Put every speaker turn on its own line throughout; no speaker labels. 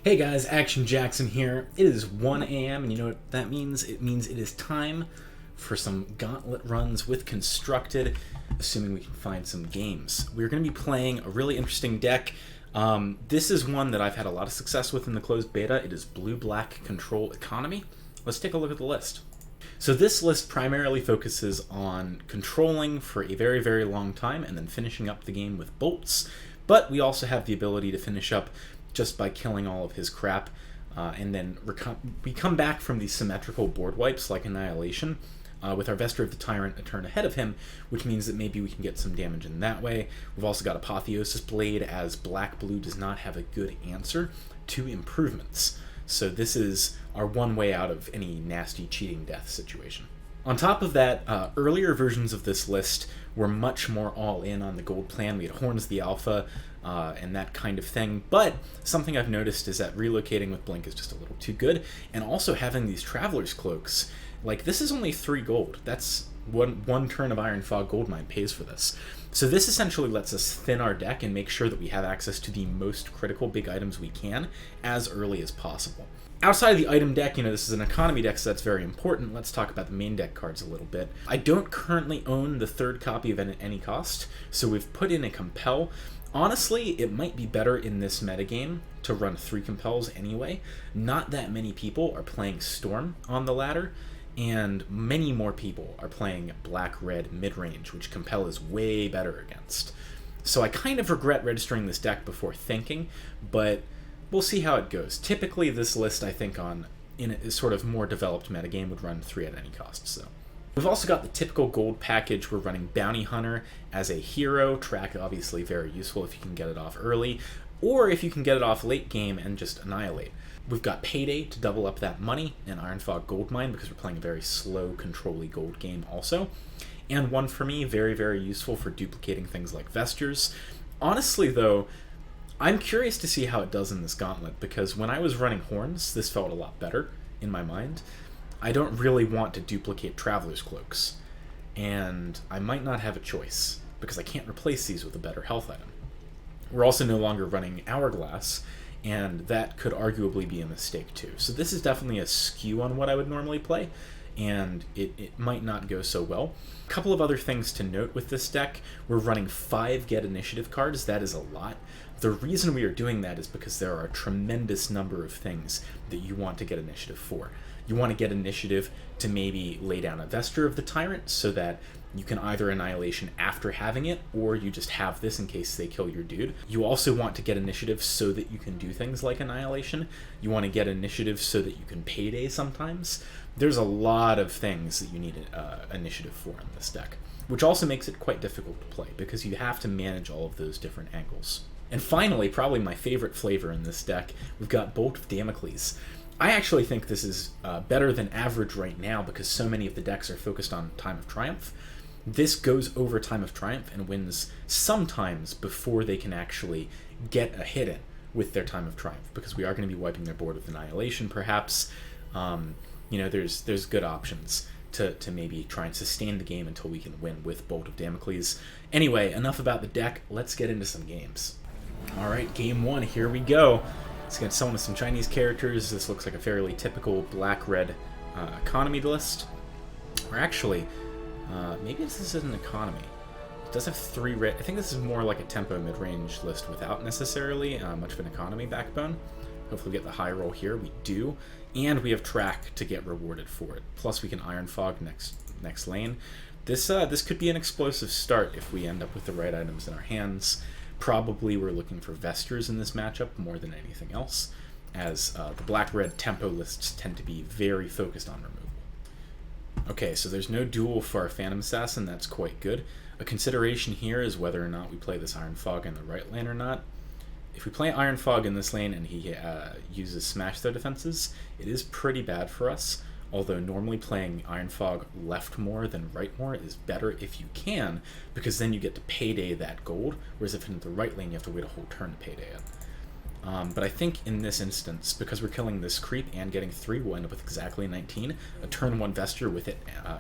Hey guys, Action Jackson here. It is 1 a.m. and you know what that means? It means it is time for some Gauntlet runs with Constructed, assuming we can find some games. We're going to be playing a really interesting deck. This is one that I've had a lot of success with in the closed beta. It is Blue-Black Control Economy. Let's take a look at the list. So this list primarily focuses on controlling for a very, very long time and then finishing up the game with bolts, but we also have the ability to finish up just by killing all of his crap, and then we come back from these symmetrical board wipes like Annihilation with our Vesture of the Tyrant a turn ahead of him, which means that maybe we can get some damage in that way. We've also got Apotheosis Blade, as black-blue does not have a good answer to improvements. So this is our one way out of any nasty cheating death situation. On top of that, earlier versions of this list were much more all-in on the gold plan. We had Horns the Alpha and that kind of thing, but something I've noticed is that relocating with Blink is just a little too good, and also having these Traveler's Cloaks, like this is only 3 gold. That's one turn of Iron Fog Goldmine pays for this. So this essentially lets us thin our deck and make sure that we have access to the most critical big items we can as early as possible. Outside of the item deck, this is an economy deck, so that's very important. Let's talk about the main deck cards a little bit. I don't currently own the 3rd copy of Any Cost, so we've put in a Compel. Honestly, it might be better in this metagame to run 3 Compels anyway. Not that many people are playing Storm on the ladder, and many more people are playing Black-Red mid-range, which Compel is way better against. So I kind of regret registering this deck before thinking, but we'll see how it goes. Typically, this list, I think, in a sort of more developed metagame would run 3 at any cost. So we've also got the typical gold package. We're running Bounty Hunter as a hero. Track, obviously, very useful if you can get it off early, or if you can get it off late game and just annihilate. We've got Payday to double up that money, and Iron Fog Goldmine because we're playing a very slow, control-y gold game also. And one for me, very, very useful for duplicating things like Vestures. Honestly, though, I'm curious to see how it does in this Gauntlet, because when I was running Horns, this felt a lot better in my mind. I don't really want to duplicate Traveler's Cloaks, and I might not have a choice, because I can't replace these with a better health item. We're also no longer running Hourglass, and that could arguably be a mistake too. So this is definitely a skew on what I would normally play, and it might not go so well. A couple of other things to note with this deck: we're running 5 Get Initiative cards. That is a lot. The reason we are doing that is because there are a tremendous number of things that you want to get initiative for. You want to get initiative to maybe lay down a Vesture of the Tyrant so that you can either Annihilation after having it, or you just have this in case they kill your dude. You also want to get initiative so that you can do things like Annihilation. You want to get initiative so that you can Payday sometimes. There's a lot of things that you need initiative for in this deck, which also makes it quite difficult to play because you have to manage all of those different angles. And finally, probably my favorite flavor in this deck, we've got Bolt of Damocles. I actually think this is better than average right now because so many of the decks are focused on Time of Triumph. This goes over Time of Triumph and wins sometimes before they can actually get a hit in with their Time of Triumph, because we are going to be wiping their board with Annihilation perhaps. There's good options to maybe try and sustain the game until we can win with Bolt of Damocles. Anyway, enough about the deck. Let's get into some games. Alright, game 1, here we go. It's against someone with some Chinese characters. This looks like a fairly typical black-red economy list. Or actually, maybe this is an economy. It does have 3 red. I think this is more like a tempo mid-range list without necessarily much of an economy backbone. Hopefully we get the high roll here. We do. And we have track to get rewarded for it. Plus we can Iron Fog next lane. This could be an explosive start if we end up with the right items in our hands. Probably we're looking for Vestures in this matchup more than anything else, as the black-red tempo lists tend to be very focused on removal. Okay, so there's no duel for our Phantom Assassin. That's quite good. A consideration here is whether or not we play this Iron Fog in the right lane or not. If we play Iron Fog in this lane and he uses Smash their defenses, it is pretty bad for us, although normally playing Iron Fog left more than right more is better if you can, because then you get to Payday that gold, whereas if in the right lane you have to wait a whole turn to Payday it. But I think in this instance, because we're killing this creep and getting 3, we'll end up with exactly 19. A turn 1 Vesture with it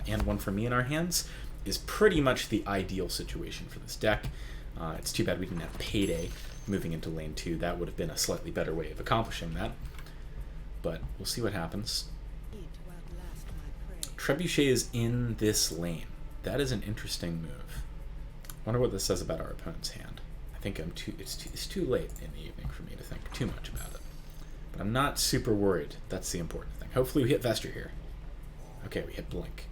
and 1 for me in our hands is pretty much the ideal situation for this deck. It's too bad we didn't have Payday moving into lane 2. That would have been a slightly better way of accomplishing that. But we'll see what happens. Trebuchet is in this lane. That is an interesting move. Wonder what this says about our opponent's hand. I think it's too late in the evening for me to think too much about it. But I'm not super worried. That's the important thing. Hopefully we hit Vesture here. Okay, we hit Blink.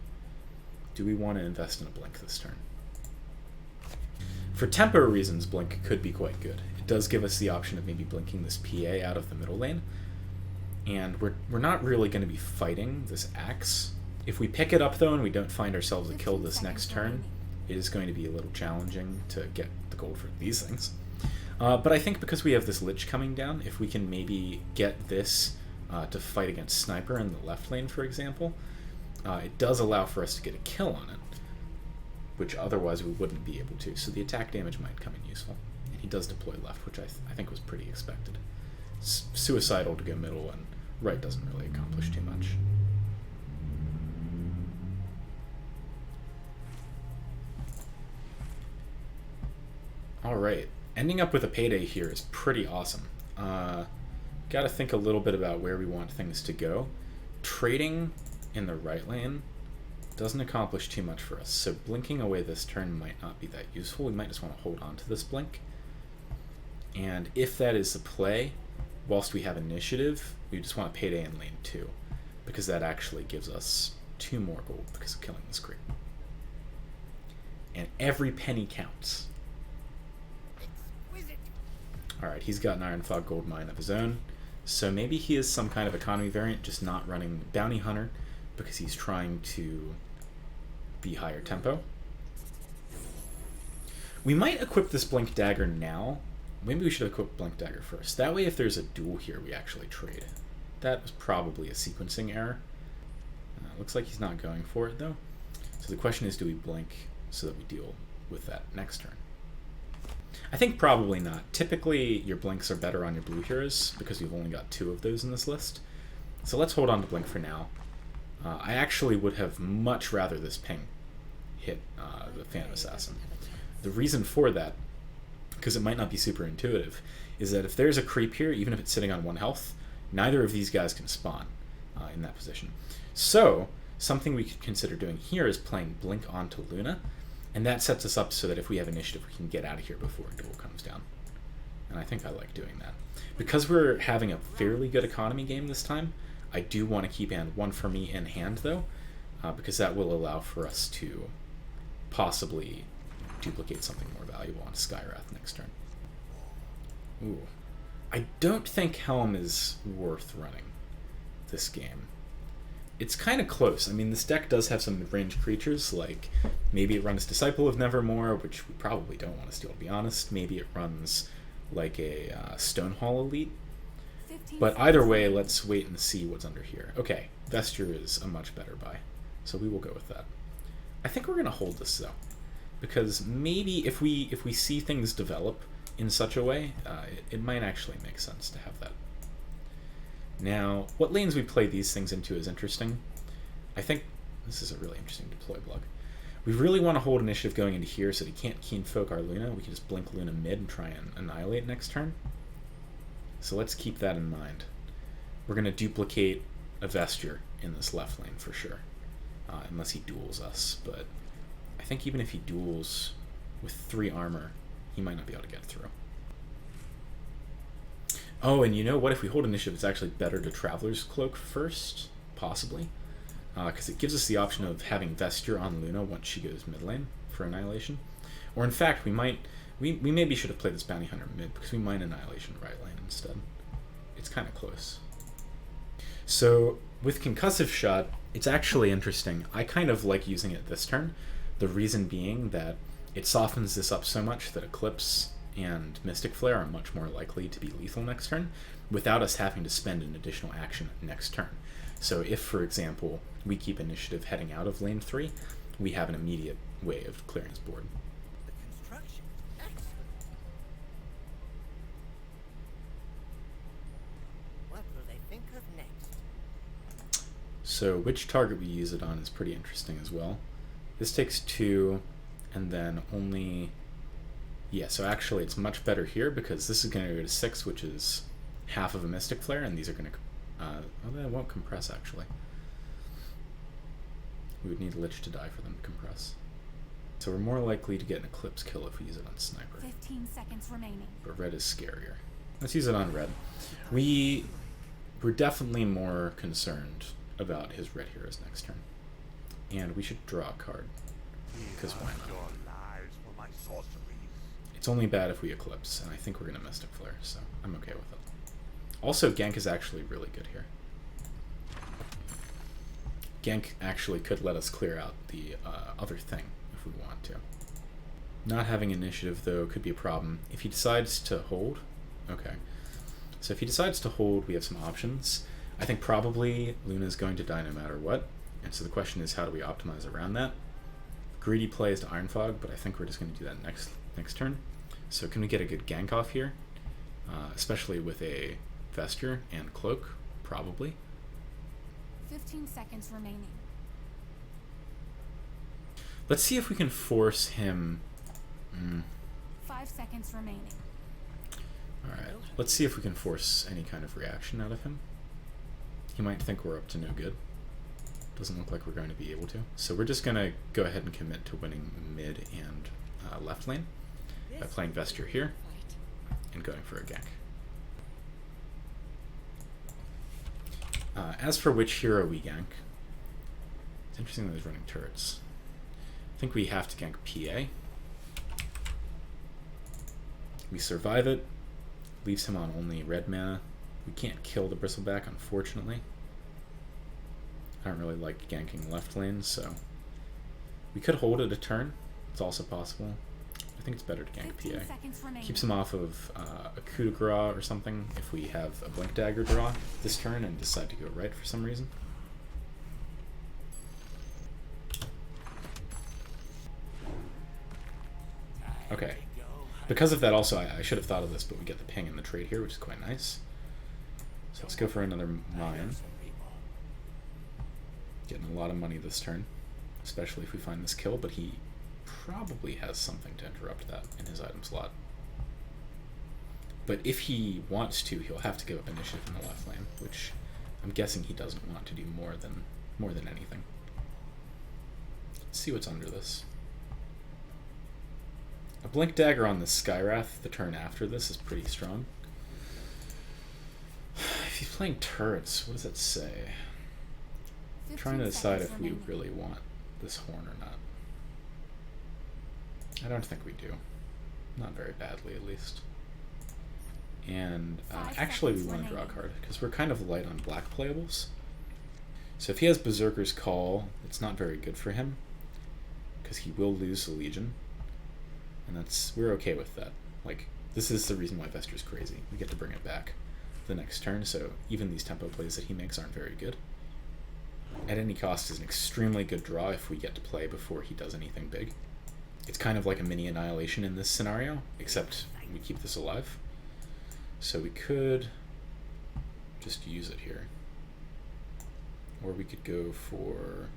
Do we want to invest in a Blink this turn? For tempo reasons, Blink could be quite good. It does give us the option of maybe blinking this PA out of the middle lane. And we're not really going to be fighting this Axe. If we pick it up, though, and we don't find ourselves a kill this next turn, it is going to be a little challenging to get the gold for these things. But I think because we have this Lich coming down, if we can maybe get this to fight against Sniper in the left lane, for example, it does allow for us to get a kill on it, which otherwise we wouldn't be able to. So the attack damage might come in useful. And he does deploy left, which I think was pretty expected. It's suicidal to go middle, and right doesn't really accomplish too much. Alright, ending up with a payday here is pretty awesome. Gotta think a little bit about where we want things to go. Trading in the right lane doesn't accomplish too much for us, so blinking away this turn might not be that useful. We might just want to hold on to this blink. And if that is the play, whilst we have initiative, we just want a payday in lane 2, because that actually gives us 2 more gold because of killing this creep. And every penny counts. Alright, he's got an Iron Fog gold mine of his own, so maybe he is some kind of economy variant, just not running Bounty Hunter, because he's trying to be higher tempo. We might equip this Blink Dagger now. Maybe we should equip Blink Dagger first. That way if there's a duel here, we actually trade. That was probably a sequencing error. Looks like he's not going for it, though. So the question is, do we blink so that we deal with that next turn? I think probably not. Typically, your blinks are better on your blue heroes, because we've only got 2 of those in this list. So let's hold on to Blink for now. I actually would have much rather this ping hit the Phantom Assassin. The reason for that, because it might not be super intuitive, is that if there's a creep here, even if it's sitting on 1 health, neither of these guys can spawn in that position. So, something we could consider doing here is playing Blink onto Luna, and that sets us up so that if we have initiative, we can get out of here before a duel comes down. And I think I like doing that. Because we're having a fairly good economy game this time, I do want to keep one for me in hand, though, because that will allow for us to possibly duplicate something more valuable on Skywrath next turn. Ooh. I don't think Helm is worth running this game. It's kind of close. I mean, this deck does have some mid-range creatures, like maybe it runs Disciple of Nevermore, which we probably don't want to steal, to be honest. Maybe it runs like a Stonehall Elite. But either way, let's wait and see what's under here. Okay, Vesture is a much better buy, so we will go with that. I think we're going to hold this, though, because maybe if we see things develop in such a way, it might actually make sense to have that. Now, what lanes we play these things into is interesting. I think this is a really interesting deploy block. We really want to hold initiative going into here so that he can't Keen Folk our Luna. We can just blink Luna mid and try and annihilate next turn. So let's keep that in mind. We're going to duplicate a Vesture in this left lane for sure, unless he duels us. But I think even if he duels with 3 armor, he might not be able to get through. Oh, and you know what? If we hold initiative, it's actually better to Traveler's Cloak first, possibly, because it gives us the option of having Vesture on Luna once she goes mid lane for Annihilation. Or in fact, we maybe should have played this Bounty Hunter mid, because we might Annihilation right lane instead. It's kind of close. So with Concussive Shot, it's actually interesting. I kind of like using it this turn. The reason being that it softens this up so much that Eclipse and Mystic Flare are much more likely to be lethal next turn, without us having to spend an additional action next turn. So if, for example, we keep initiative heading out of lane 3, we have an immediate way of clearing his board.
What will they think of next?
So which target we use it on is pretty interesting as well. This takes 2, and then only... Yeah, so actually it's much better here because this is going to go to 6, which is half of a Mystic Flare, and these are going to... oh, they won't compress, actually. We would need Lich to die for them to compress. So we're more likely to get an Eclipse kill if we use it on Sniper.
15 seconds remaining.
But red is scarier. Let's use it on red. We're definitely more concerned about his red heroes next turn. And we should draw a card. Because why not? It's only bad if we Eclipse, and I think we're going to Mystic Flare, so I'm okay with it. Also, Gank is actually really good here. Gank actually could let us clear out the other thing if we want to. Not having initiative, though, could be a problem. If he decides to hold... Okay. So if he decides to hold, we have some options. I think probably Luna's going to die no matter what, and so the question is how do we optimize around that? Greedy play is to Iron Fog, but I think we're just going to do that next turn. So can we get a good gank off here? Especially with a Vesture and Cloak? Probably.
15 seconds remaining.
Let's see if we can force him...
5 seconds remaining.
Alright, let's see if we can force any kind of reaction out of him. He might think we're up to no good. Doesn't look like we're going to be able to. So we're just going to go ahead and commit to winning mid and left lane by playing Vesture here and going for a gank. As for which hero we gank, it's interesting that he's running turrets. I think we have to gank PA. We survive it, leaves him on only red mana. We can't kill the Bristleback, unfortunately. I don't really like ganking left lane, so we could hold it a turn. It's also possible. I think it's better to gank PA. Keeps him off of a coup de grace or something if we have a Blink Dagger draw this turn and decide to go right for some reason. Okay. Because of that also, I should have thought of this, but we get the ping in the trade here, which is quite nice. So let's go for another mine. Getting a lot of money this turn, especially if we find this kill, but he probably has something to interrupt that in his item slot. But if he wants to, he'll have to give up initiative in the left lane, which I'm guessing he doesn't want to do more than anything. Let's see what's under this. A Blink Dagger on the Skywrath the turn after this is pretty strong. If he's playing turrets, what does that say? I'm trying to decide if we really want this horn or not. I don't think we do. Not very badly, at least. And actually we want to draw a card, because we're kind of light on black playables. So if he has Berserker's Call, it's not very good for him, because he will lose the Legion. And we're okay with that. Like, this is the reason why Vesture's crazy. We get to bring it back the next turn, so even these tempo plays that he makes aren't very good. At any cost is an extremely good draw if we get to play before he does anything big. It's kind of like a mini Annihilation in this scenario, except we keep this alive. So we could just use it here. Or we could go for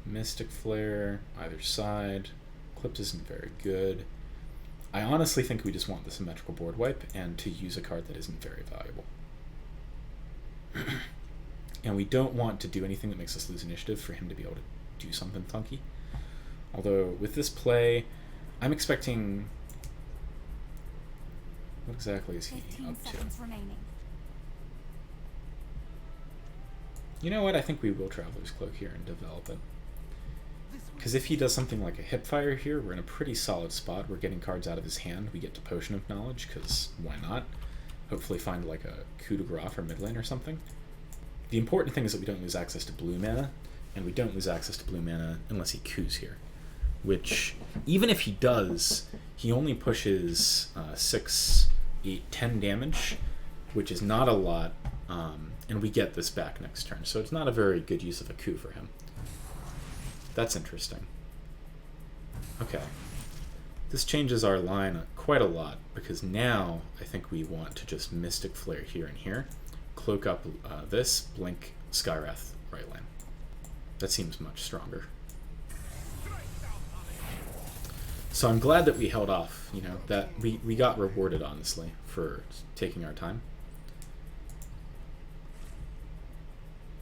Mystic Flare, either side. Eclipse isn't very good. I honestly think we just want the symmetrical board wipe and to use a card that isn't very valuable. And we don't want to do anything that makes us lose initiative for him to be able to do something funky. Although, with this play, I'm expecting... What exactly is he up to?
Remaining.
You know what? I think we will Traveler's Cloak here and develop it. Because if he does something like a Hipfire here, we're in a pretty solid spot. We're getting cards out of his hand. We get to Potion of Knowledge, because why not? Hopefully find like a coup de grace for mid lane or something. The important thing is that we don't lose access to blue mana, and we don't lose access to blue mana unless he coups here. Which, even if he does, he only pushes 6, 8, 10 damage, which is not a lot, and we get this back next turn. So it's not a very good use of a coup for him. That's interesting. Okay. This changes our line quite a lot, because now I think we want to just Mystic Flare here and here, cloak up this, blink Skywrath right lane. That seems much stronger. So I'm glad that we held off, you know, that we got rewarded, honestly, for taking our time.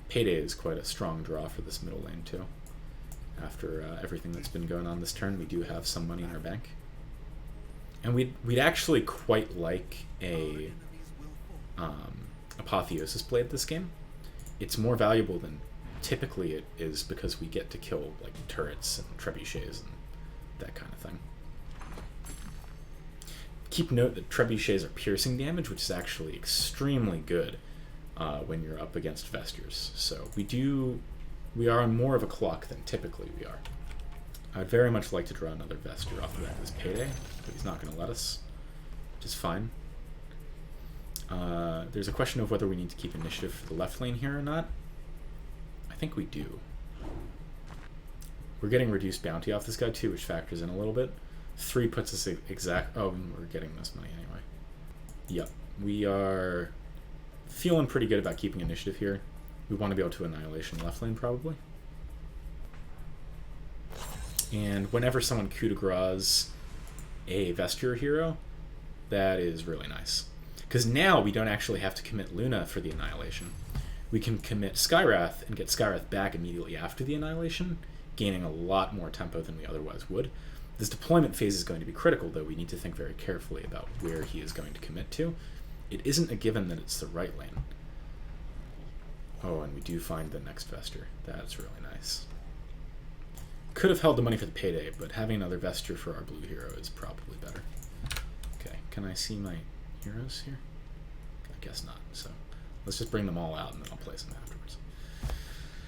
Payday is quite a strong draw for this middle lane, too. After everything that's been going on this turn, we do have some money in our bank. And we'd actually quite like a Apotheosis Blade this game. It's more valuable than typically it is because we get to kill like turrets and trebuchets and that kind of thing. Keep note that trebuchets are piercing damage, which is actually extremely good when you're up against Vestirs. So we are on more of a clock than typically we are. I'd very much like to draw another Vestir off the back of this Payday, but he's not going to let us, which is fine. There's a question of whether we need to keep initiative for the left lane here or not. I think we do. We're getting reduced bounty off this guy too, which factors in a little bit. 3 puts us exact... Oh, we're getting this money anyway. Yep. We are feeling pretty good about keeping initiative here. We want to be able to Annihilation left lane, probably. And whenever someone coup de grace a Vestir hero, that is really nice. Because now we don't actually have to commit Luna for the Annihilation. We can commit Skywrath and get Skywrath back immediately after the Annihilation, gaining a lot more tempo than we otherwise would. This deployment phase is going to be critical, though. We need to think very carefully about where he is going to commit to. It isn't a given that it's the right lane. Oh, and we do find the next Vestir. That's really nice. Could have held the money for the Payday, but having another Vestir for our blue hero is probably better. Okay, can I see my heroes here? I guess not, so let's just bring them all out and then I'll place them afterwards.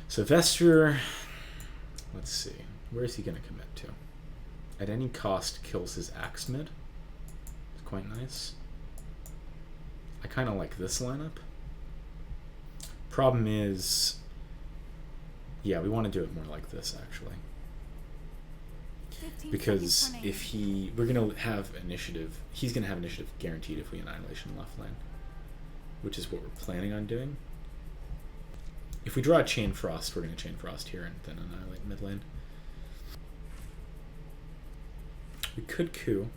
So Vestir, let's see, where is he going to commit to? At any cost kills his axe mid. It's quite nice. I kind of like this lineup. Problem is, yeah, we want to do it more like this actually. Because if we're going to have initiative, he's going to have initiative guaranteed if we Annihilation left lane, which is what we're planning on doing. If we draw a Chain Frost, we're going to Chain Frost here and then Annihilate mid lane. We could coup.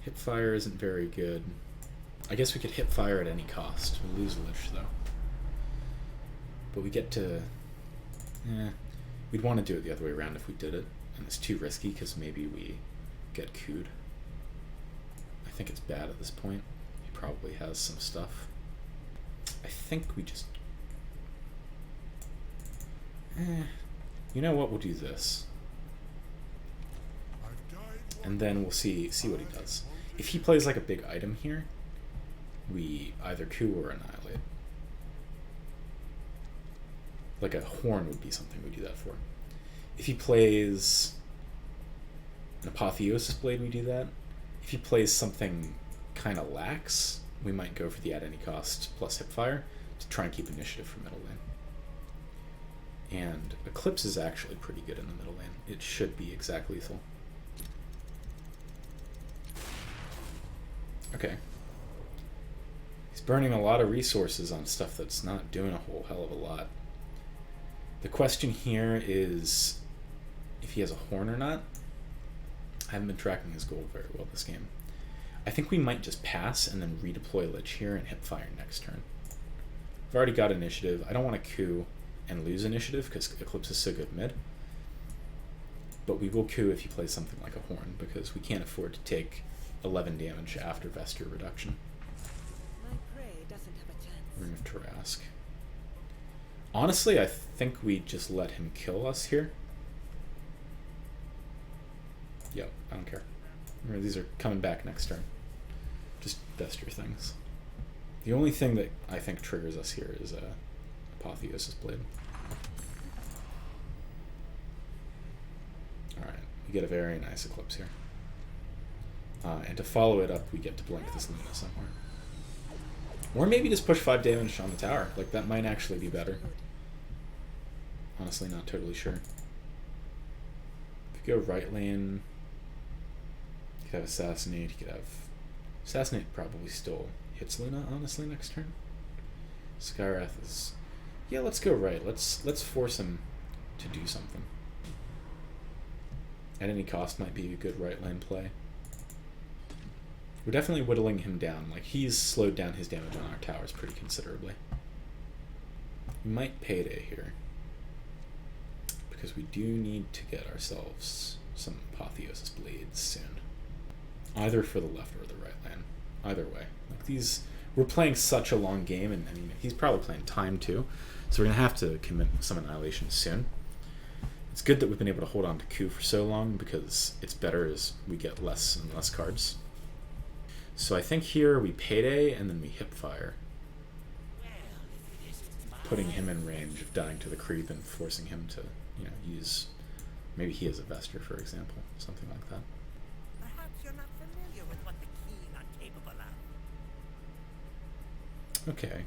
Hipfire isn't very good. I guess we could Hipfire at any cost. We'll lose Lich though. But we get to... We'd want to do it the other way around if we did it, and it's too risky because maybe we get cooed. I think it's bad at this point. He probably has some stuff. I think we just... You know what? We'll do this. And then we'll see what he does. If he plays like a big item here, we either coup or Annihilate. Like a horn would be something we do that for. If he plays an Apotheosis Blade, we do that. If he plays something kind of lax, we might go for the at any cost plus Hipfire to try and keep initiative for middle lane. And Eclipse is actually pretty good in the middle lane. It should be exact lethal. Okay. He's burning a lot of resources on stuff that's not doing a whole hell of a lot. The question here is if he has a horn or not. I haven't been tracking his gold very well this game. I think we might just pass and then redeploy Lich here and Hipfire next turn. I've already got initiative. I don't want to coup and lose initiative because Eclipse is so good mid. But we will coup if he plays something like a horn because we can't afford to take 11 damage after Vestir reduction.
My prey doesn't have a chance.
Ring of Tarask. Honestly, I think we just let him kill us here. Yep, I don't care. Remember, these are coming back next turn. Just Vestir things. The only thing that I think triggers us here is Apotheosis Blade. Alright, we get a very nice Eclipse here. And to follow it up, we get to blink this Luna somewhere. Or maybe just push 5 damage on the tower. Like, that might actually be better. Honestly, not totally sure. If you go right lane, you could have Assassinate, you could have... Assassinate probably still hits Luna, honestly, next turn. Skywrath is... Yeah, let's go right. Let's force him to do something. At any cost might be a good right lane play. We're definitely whittling him down. Like, he's slowed down his damage on our towers pretty considerably. We might payday here, because we do need to get ourselves some Apotheosis Blades soon. Either for the left or the right lane. Either way. Like, these... We're playing such a long game, and I mean, he's probably playing time too, so we're going to have to commit some Annihilation soon. It's good that we've been able to hold on to Q for so long, because it's better as we get less and less cards. So I think here we payday and then we hipfire, putting him in range of dying to the creep and forcing him to, you know, use, maybe he has a Vesture, for example, something like that.
Perhaps you're not familiar with what the keen are capable of.
Okay.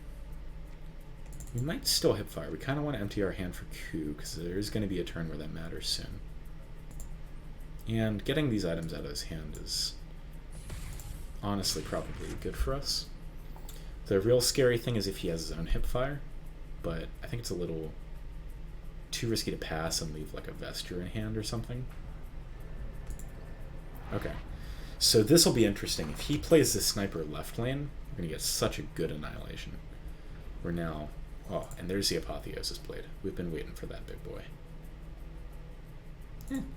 We might still hipfire. We kind of want to empty our hand for Q, because there is going to be a turn where that matters soon. And getting these items out of his hand is honestly probably good for us. The real scary thing is if he has his own hipfire, but I think it's a little too risky to pass and leave like a Vesture in hand or something. Okay, so this will be interesting. If he plays the sniper left lane, we're going to get such a good Annihilation. We're now... Oh, and there's the Apotheosis Blade. We've been waiting for that big boy.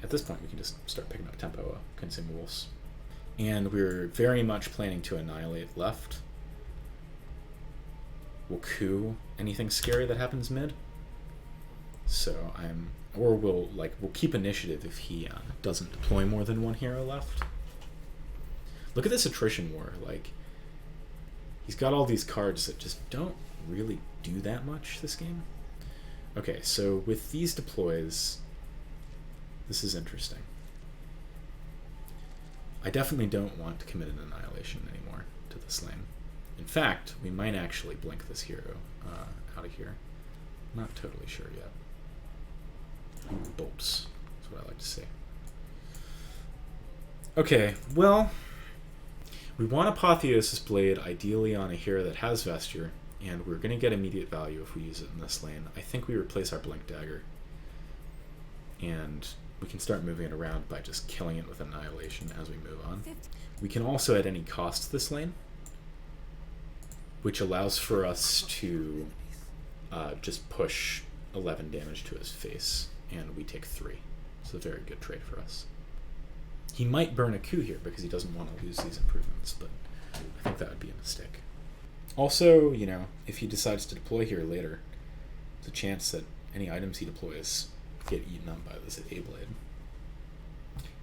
At this point, we can just start picking up tempo consumables. And we're very much planning to annihilate left. We'll coup anything scary that happens mid. So we'll keep initiative if he doesn't deploy more than one hero left. Look at this attrition war. Like, he's got all these cards that just don't really do that much this game. Okay, so with these deploys, this is interesting. I definitely don't want to commit an Annihilation anymore to this lane. In fact, we might actually blink this hero out of here. Not totally sure yet. Ooh, bolts. That's what I like to say. Okay, well, we want Apotheosis Blade ideally on a hero that has Vesture, and we're going to get immediate value if we use it in this lane. I think we replace our Blink Dagger, and we can start moving it around by just killing it with Annihilation as we move on. We can also at any cost this lane, which allows for us to just push 11 damage to his face, and we take 3. It's a very good trade for us. He might burn a Q here because he doesn't want to lose these improvements, but I think that would be a mistake. Also, you know, if he decides to deploy here later, there's a chance that any items he deploys get eaten up by this A-Blade.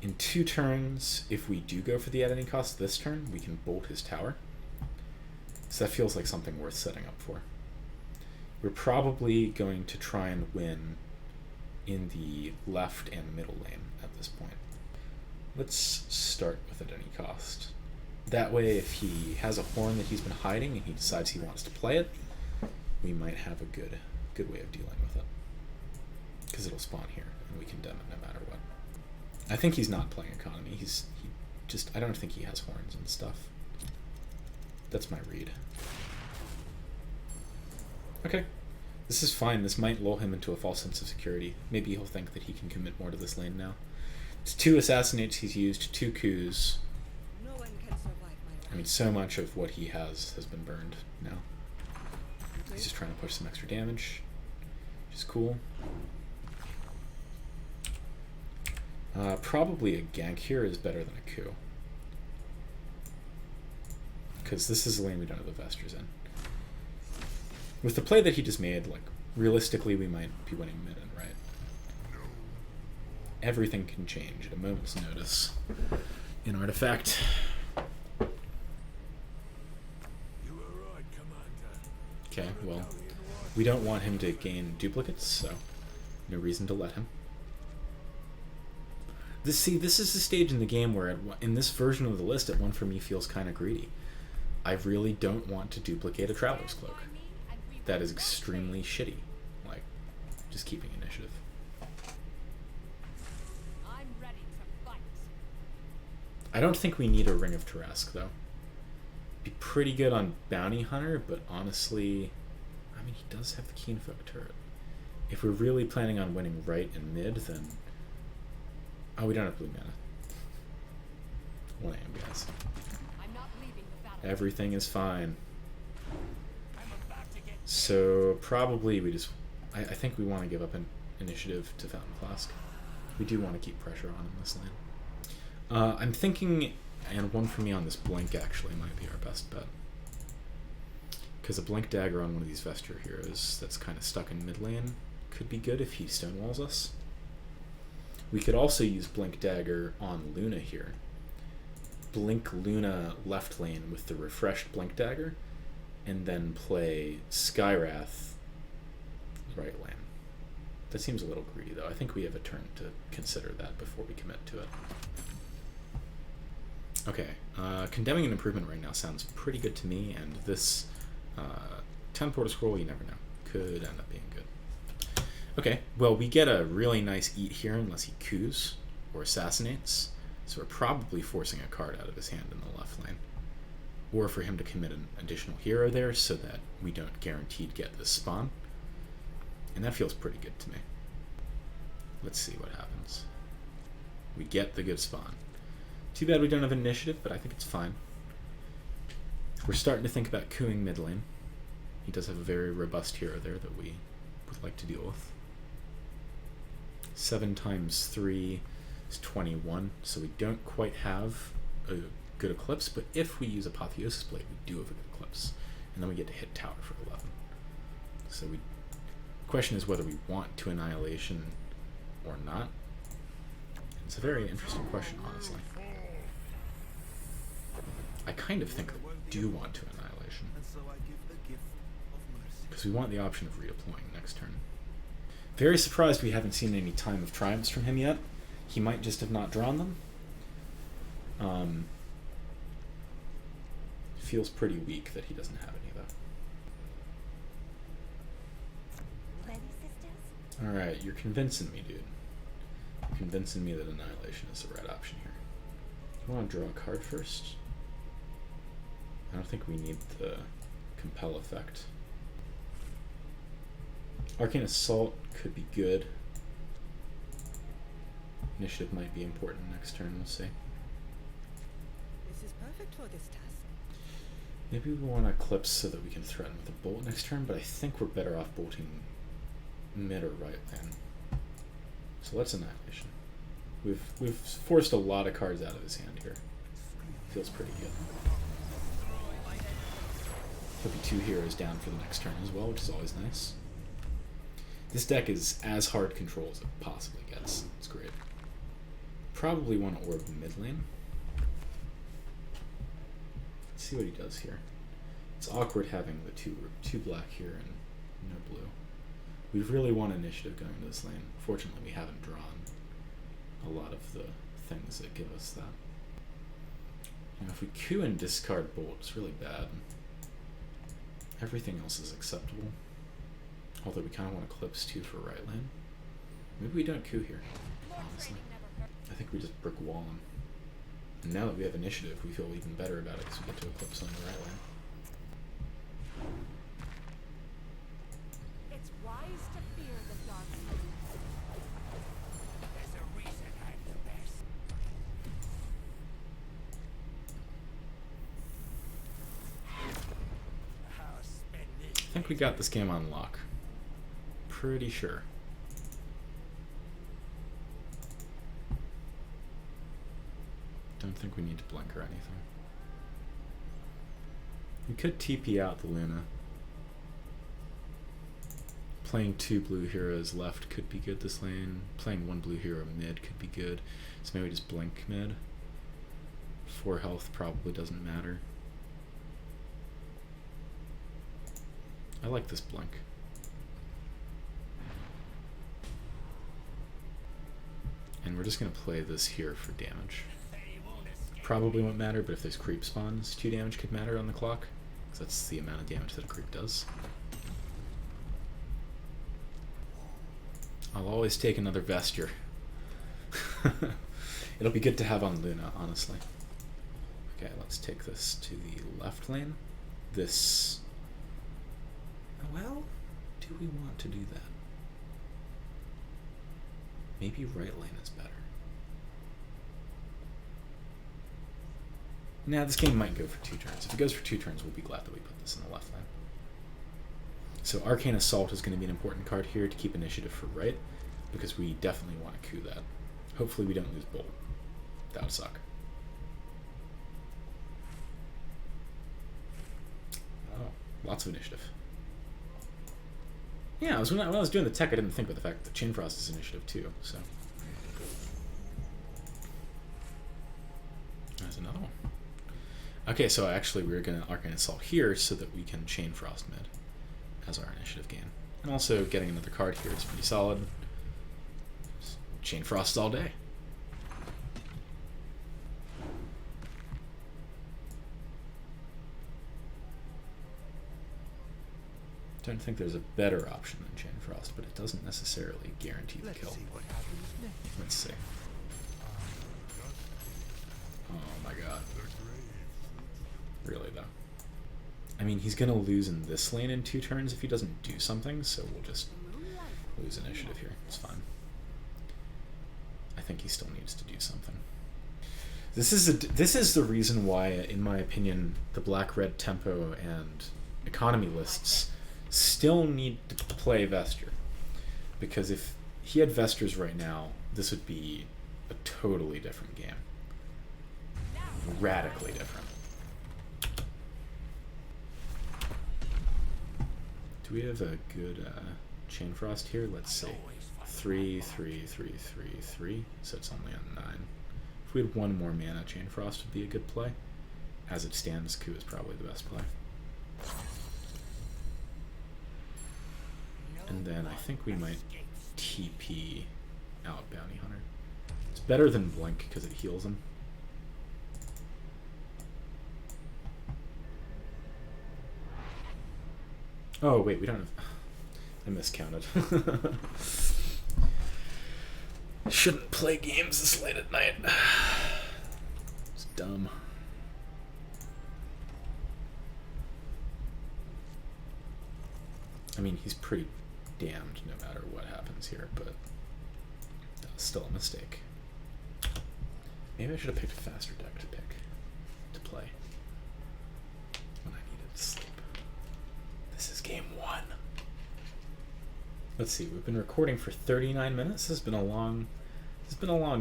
In 2 turns, if we do go for the at any cost this turn, we can bolt his tower. So that feels like something worth setting up for. We're probably going to try and win in the left and middle lane at this point. Let's start with at any cost. That way, if he has a horn that he's been hiding and he decides he wants to play it, we might have a good way of dealing with it. Because it'll spawn here, and we condemn it no matter what. I think he's not playing economy. I don't think he has horns and stuff. That's my read. Okay. This is fine. This might lull him into a false sense of security. Maybe he'll think that he can commit more to this lane now. It's 2 assassinates he's used, 2 coups.
No one can survive my
I mean, so much of what he has been burned now. He's just trying to push some extra damage, which is cool. Probably a gank here is better than a coup, because this is a lane we don't have the Vestures in. With the play that he just made, like, realistically we might be winning mid and right. Everything can change at a moment's notice in Artifact. Okay, well, we don't want him to gain duplicates, so no reason to let him. This is the stage in the game where, in this version of the list, at 1 for me feels kind of greedy. I really don't want to duplicate a Traveler's Cloak. That is extremely shitty. Like, just keeping initiative.
I'm ready to fight.
I don't think we need a Ring of Tarrasque, though. Be pretty good on Bounty Hunter, but honestly, I mean, he does have the Keenfolk turret. If we're really planning on winning right and mid, then Oh, we don't have blue mana. 1 AM, guys.
I'm not leaving the battle.
Everything is fine. So probably we just... I think we want to give up an initiative to Fountain Flask. We do want to keep pressure on in this lane. I'm thinking, and one for me on this Blink actually might be our best bet. Because a Blink Dagger on one of these Vesture heroes that's kind of stuck in mid lane could be good if he stonewalls us. We could also use Blink Dagger on Luna here. Blink Luna left lane with the refreshed Blink Dagger, and then play Skywrath right lane. That seems a little greedy though. I think we have a turn to consider that before we commit to it. Okay, Condemning an Improvement right now sounds pretty good to me, and this 10 Portal Scroll, you never know, could end up being good. Okay, well, we get a really nice eat here unless he coups or assassinates, so we're probably forcing a card out of his hand in the left lane. Or for him to commit an additional hero there so that we don't guaranteed get this spawn. And that feels pretty good to me. Let's see what happens. We get the good spawn. Too bad we don't have initiative, but I think it's fine. We're starting to think about cooing mid lane. He does have a very robust hero there that we would like to deal with. 7 times 3 is 21, so we don't quite have a good Eclipse, but if we use Apotheosis Blade, we do have a good Eclipse. And then we get to hit tower for 11. So the question is whether we want to Annihilation or not. It's a very interesting question, honestly. I kind of think that we do want to Annihilation, because we want the option of redeploying next turn. Very surprised we haven't seen any Time of Triumphs from him yet. He might just have not drawn them. Feels pretty weak that he doesn't have any, though.
Ready, sisters?
Alright, you're convincing me, dude. You're convincing me that Annihilation is the right option here. I want to draw a card first. I don't think we need the Compel effect. Arcane Assault could be good. Initiative might be important next turn, we'll see.
This is perfect for this task.
Maybe we want to Eclipse so that we can threaten with a bolt next turn, but I think we're better off bolting mid or right lane. So let's Annihilation. We've forced a lot of cards out of his hand here. Feels pretty good. He'll be 2 heroes down for the next turn as well, which is always nice. This deck is as hard control as it possibly gets. It's great. Probably want to orb mid lane. Let's see what he does here. It's awkward having the two black here and no blue. We really want initiative going to this lane. Fortunately, we haven't drawn a lot of the things that give us that. You know, if we queue and discard bolt, it's really bad. Everything else is acceptable. Although we kind of want Eclipse too for right lane. Maybe we don't queue here, honestly. I think we just brick wall him. And now that we have initiative, we feel even better about it because we get to Eclipse on the right lane.
It's wise to fear the dark.
There's a reason I'm the best.
I think we got this game on lock. Pretty sure. Don't think we need to blink or anything. We could TP out the Luna. Playing 2 blue heroes left could be good this lane. Playing 1 blue hero mid could be good. So maybe just blink mid. 4 health probably doesn't matter. I like this blink. And we're just going to play this here for damage. Probably won't matter, but if there's creep spawns, 2 damage could matter on the clock. Because that's the amount of damage that a creep does. I'll always take another Vesture. It'll be good to have on Luna, honestly. Okay, let's take this to the left lane. This... Well, do we want to do that? Maybe right lane is better. Nah, this game might go for 2 turns. If it goes for 2 turns, we'll be glad that we put this in the left lane. So Arcane Assault is going to be an important card here to keep initiative for right, because we definitely want to coup that. Hopefully we don't lose Bolt. That would suck. Oh, lots of initiative. Yeah, when I was doing the tech, I didn't think about the fact that Chain Frost is initiative too, so. There's another one. Okay, so actually we're going to Arcane Assault here so that we can Chain Frost mid as our initiative gain. And also getting another card here is pretty solid. Chain Frost all day. I don't think there's a better option than Chain Frost, but it doesn't necessarily guarantee the kill. Let's see. Oh my god. Really, though. I mean, he's going to lose in this lane in 2 turns if he doesn't do something, so we'll just lose initiative here. It's fine. I think he still needs to do something. This is the reason why, in my opinion, the black-red tempo and economy lists still need to play Vesture. Because if he had Vestures right now, this would be a totally different game. Radically different. Do we have a good Chain Frost here? Let's see. 3, 3, 3, 3, 3. So it's only on 9. If we had 1 more mana, Chain Frost would be a good play. As it stands, Coup is probably the best play. And then I think we might TP out Bounty Hunter. It's better than Blink because it heals him. Oh, wait, we don't have... I miscounted. Shouldn't play games this late at night. It's dumb. I mean, he's pretty damned no matter what happens here, but that's still a mistake. Maybe I should have picked a faster deck to play when I needed to sleep. This is game 1. Let's see, we've been recording for 39 minutes. This has been a long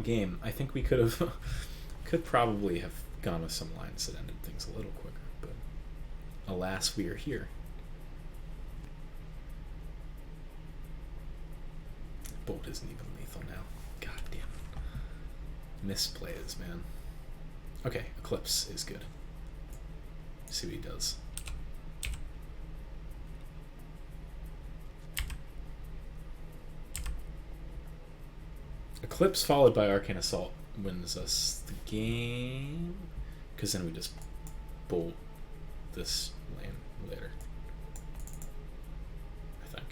game. I think we could probably have gone with some lines that ended things a little quicker, but alas, we are here. Bolt isn't even lethal now. God damn it. Misplays, man. Okay, Eclipse is good. See what he does. Eclipse followed by Arcane Assault wins us the game, because then we just bolt this lane later, I think.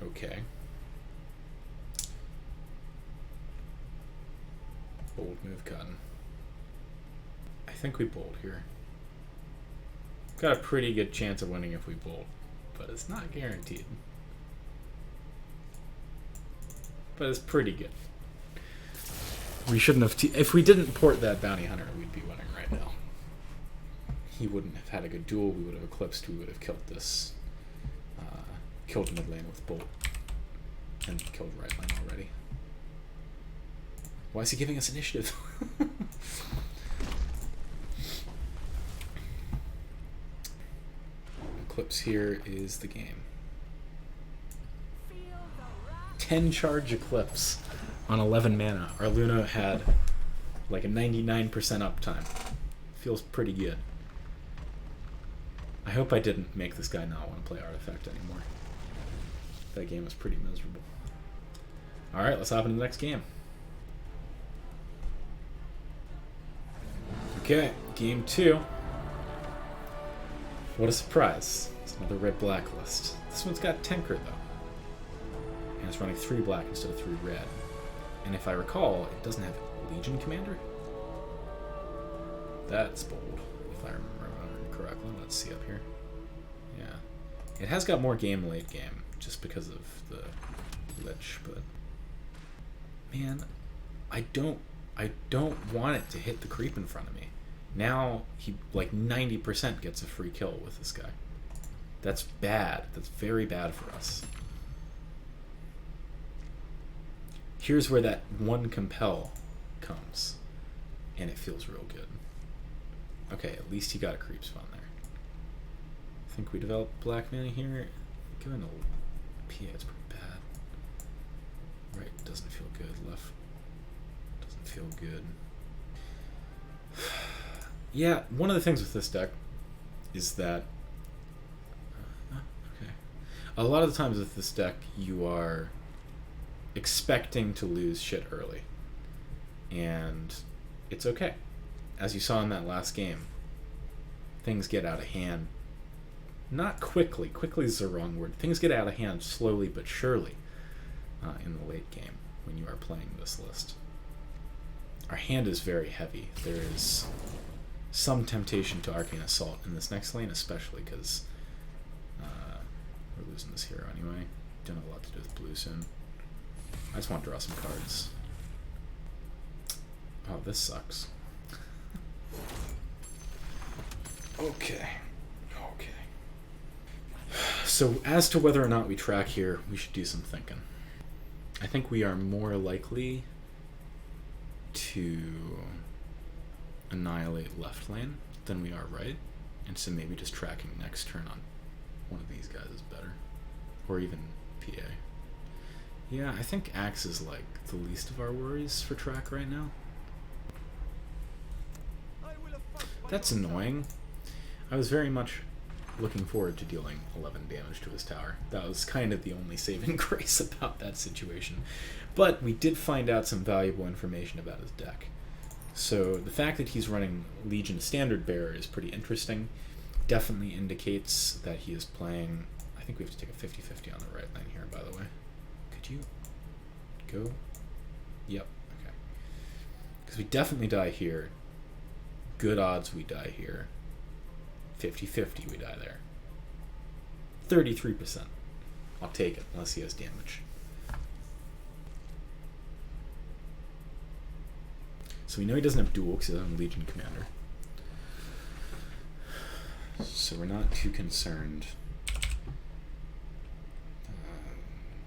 Okay. Bold move cotton. I think we bolt here. Got a pretty good chance of winning if we bolt, but it's not guaranteed. But it's pretty good. We shouldn't have... if we didn't port that Bounty Hunter, we'd be winning right now. He wouldn't have had a good duel. We would have eclipsed. We would have killed this... killed mid lane with bolt. And killed right lane already. Why is he giving us initiative? Eclipse here is the game. 10 charge Eclipse on 11 mana. Our Luna had like a 99% uptime. Feels pretty good. I hope I didn't make this guy not want to play Artifact anymore. That game was pretty miserable. Alright, let's hop into the next game. Okay, game 2. What a surprise. It's another red blacklist. This one's got Tinker, though. And it's running 3 black instead of 3 red. And if I recall, it doesn't have Legion Commander? That's bold, if I remember correctly. Let's see up here. Yeah. It has got more game late game, which just because of the glitch, but man, I don't want it to hit the creep in front of me. Now he like 90% gets a free kill with this guy. That's bad. That's very bad for us. Here's where that one compel comes, and it feels real good. Okay, at least he got a creep spawn there. I think we developed black mana here. Going to PA, it's pretty bad. Right, doesn't feel good. Left doesn't feel good. Yeah, one of the things with this deck is that okay, a lot of the times with this deck you are expecting to lose shit early, and it's okay. As you saw in that last game, things get out of hand. Not quickly. Quickly is the wrong word. Things get out of hand slowly but surely in the late game when you are playing this list. Our hand is very heavy. There is some temptation to Arcane Assault in this next lane, especially because we're losing this hero anyway. Don't have a lot to do with blue soon. I just want to draw some cards. Oh, this sucks. Okay. So as to whether or not we track here, we should do some thinking. I think we are more likely to annihilate left lane than we are right, and so maybe just tracking next turn on one of these guys is better, or even PA. Yeah, I think Axe is like the least of our worries for track right now. That's annoying. I was very much looking forward to dealing 11 damage to his tower. That was kind of the only saving grace about that situation. But we did find out some valuable information about his deck. So the fact that he's running Legion Standard Bearer is pretty interesting. Definitely indicates that he is playing... I think we have to take a 50-50 on the right lane here, by the way. Could you go? Yep, okay. Because we definitely die here. Good odds we die here. 50-50 we die there. 33%. I'll take it, unless he has damage. So we know he doesn't have duel because he doesn't have Legion Commander. So we're not too concerned.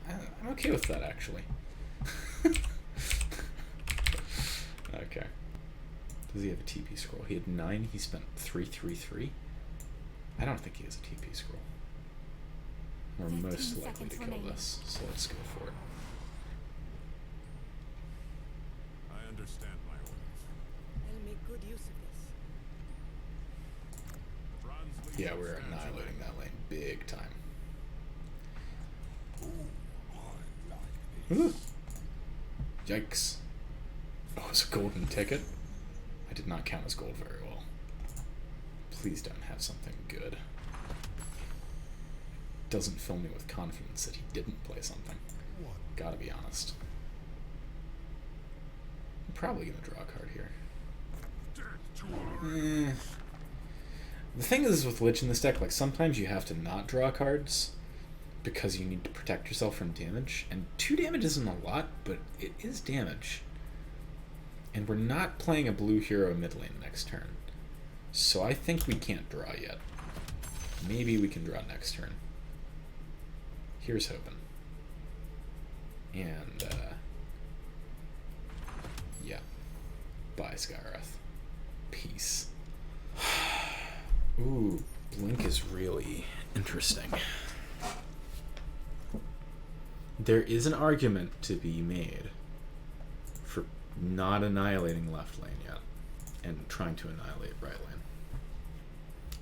I'm okay with that, actually. Okay. Does he have a TP scroll? He had 9, he spent 3. I don't think he has a TP scroll. We're most likely to kill this, so let's go for it.
I understand my orders.
I'll make good use of this.
Yeah, we're annihilating that lane big time. Ooh. Yikes. Oh, it's a golden ticket? I did not count as gold very well. Please don't have something good. Doesn't fill me with confidence that he didn't play something. Gotta be honest. I'm probably gonna draw a card here. The thing is with Lich in this deck, like sometimes you have to not draw cards because you need to protect yourself from damage, and 2 damage isn't a lot, but it is damage. And we're not playing a blue hero mid lane next turn. So I think we can't draw yet. Maybe we can draw next turn. Here's hoping. And, yeah. Bye, Skywrath. Peace. Ooh, Blink is really interesting. There is an argument to be made for not annihilating left lane yet and trying to annihilate right lane.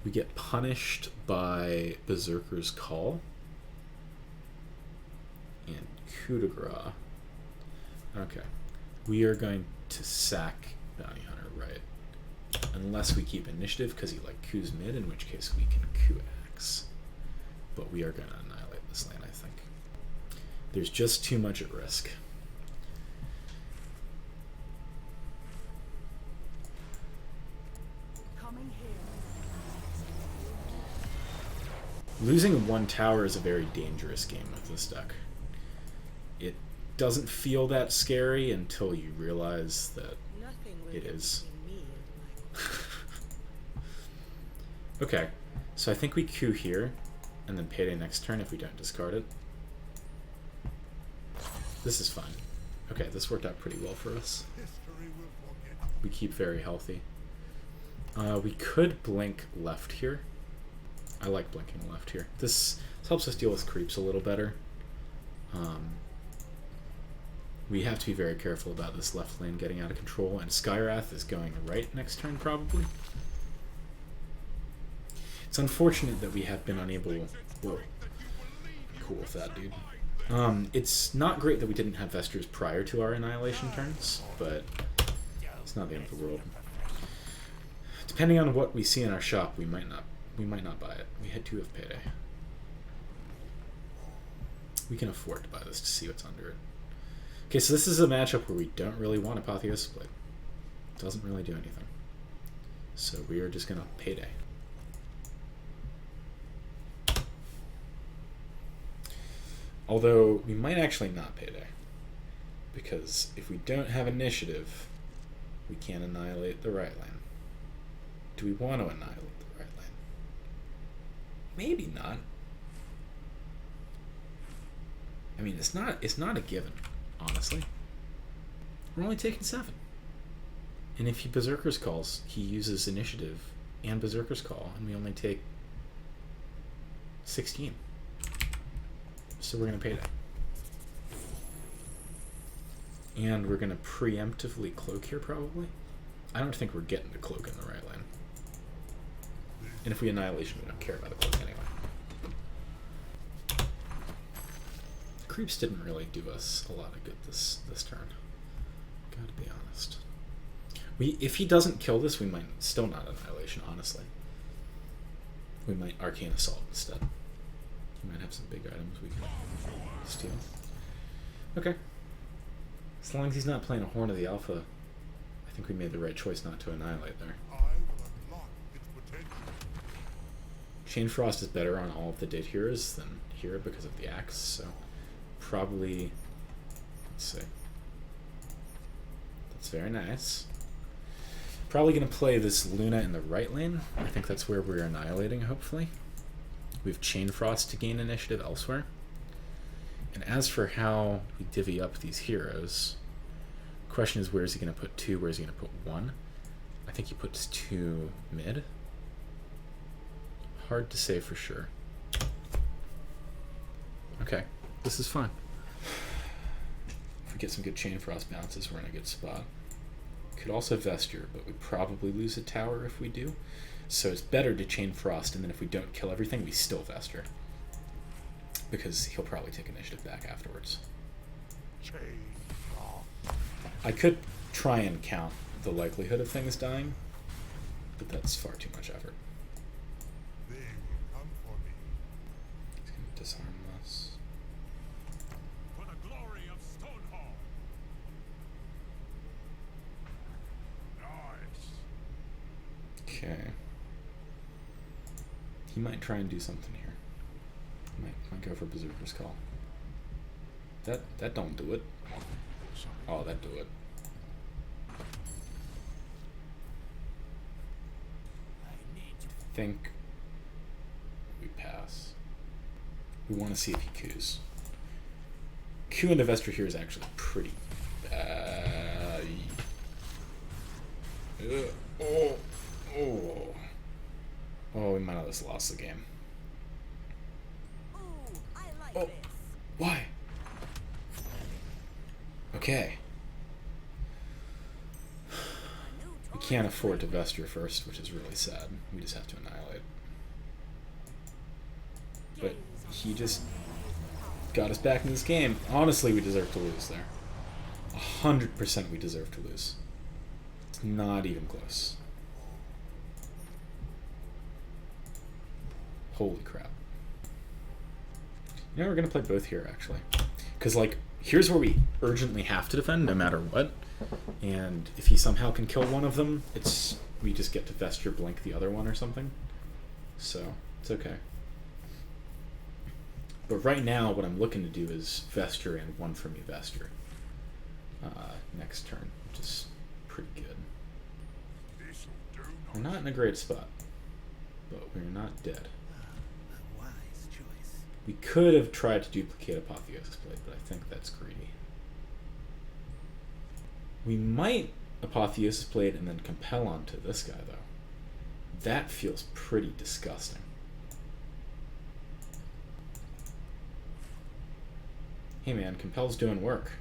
We get punished by Berserker's Call and coup de grace. Okay. We are going to sack Bounty Hunter right. Unless we keep initiative because he like coups mid, in which case we can coup axe. But we are going to annihilate this lane, I think. There's just too much at risk.
Coming here.
Losing one tower is a very dangerous game with this deck. It doesn't feel that scary until you realize that
Nothing will
it
get
is.
between me and my
Okay, so I think we Q here, and then Payday next turn if we don't discard it. This is fine. Okay, this worked out pretty well for us.
History will forget.
We keep very healthy. We could blink left here. I like blinking left here. This helps us deal with creeps a little better. We have to be very careful about this left lane getting out of control, and Skywrath is going right next turn probably. It's unfortunate that we have been unable... Whoa. Cool with that, dude. It's not great that we didn't have Vesters prior to our Annihilation turns, but it's not the end of the world. Depending on what we see in our shop, we might not buy it. We had 2 of Payday. We can afford to buy this to see what's under it. Okay, so this is a matchup where we don't really want Apotheosis Blade. Doesn't really do anything. So we are just gonna Payday. Although we might actually not Payday, because if we don't have initiative, we can't annihilate the right lane. Do we want to annihilate the right lane? Maybe not. I mean, it's not a given, honestly. We're only taking 7. And if he Berserker's Calls, he uses initiative and Berserker's Call, and we only take 16. So we're going to Payday. And we're going to preemptively Cloak here, probably. I don't think we're getting the Cloak in the right lane. And if we Annihilation, we don't care about the Cloak anyway. Creeps didn't really do us a lot of good this turn. Gotta be honest. If he doesn't kill this, we might still not Annihilation, honestly. We might Arcane Assault instead. He might have some big items we can steal. Okay. As long as he's not playing a Horn of the Alpha, I think we made the right choice not to Annihilate there.
I will unlock its potential.
Chain Frost is better on all of the Did Heroes than here because of the axe, so probably, let's see. That's very nice. Probably going to play this Luna in the right lane. I think that's where we're annihilating, hopefully. We have Chain Frost to gain initiative elsewhere. And as for how we divvy up these heroes, the question is, where is he going to put 2? Where is he going to put 1? I think he puts 2 mid. Hard to say for sure. Okay, this is fine. If we get some good Chain Frost bounces, we're in a good spot. Could also Vesture, but we probably lose a tower if we do. So it's better to Chain Frost, and then if we don't kill everything, we still Vesture. Because he'll probably take initiative back afterwards.
Chain off.
I could try and count the likelihood of things dying, but that's far too much effort.
They will come for me.
He's going to disarm us.
For the glory of Stonehall. Nice.
Okay. He might try and do something here. Might go for Berserker's Call. That don't do it. Oh, that do it. I think we pass. We want to see if he Qs. Q into Vestre here is actually pretty bad. Oh, we might have just lost the game.
Ooh, I like
Oh.
this.
Why? Okay. We can't afford to Vesture first, which is really sad. We just have to Annihilate. But he just got us back in this game. Honestly, we deserve to lose there. 100% we deserve to lose. It's not even close. Holy crap. You know, we're going to play both here, actually. Because, like, here's where we urgently have to defend, no matter what. And if he somehow can kill one of them, we just get to Vesture blink the other one or something. So, it's okay. But right now, what I'm looking to do is Vesture and one from Vesture next turn, which is pretty good.
This'll do
We're not in a great spot, but we're not dead.
A wise choice.
We could have tried to duplicate Apotheosis Blade, but I think that's greedy. We might Apotheosis Blade and then Compel onto this guy, though. That feels pretty disgusting. Hey man, Compel's doing work.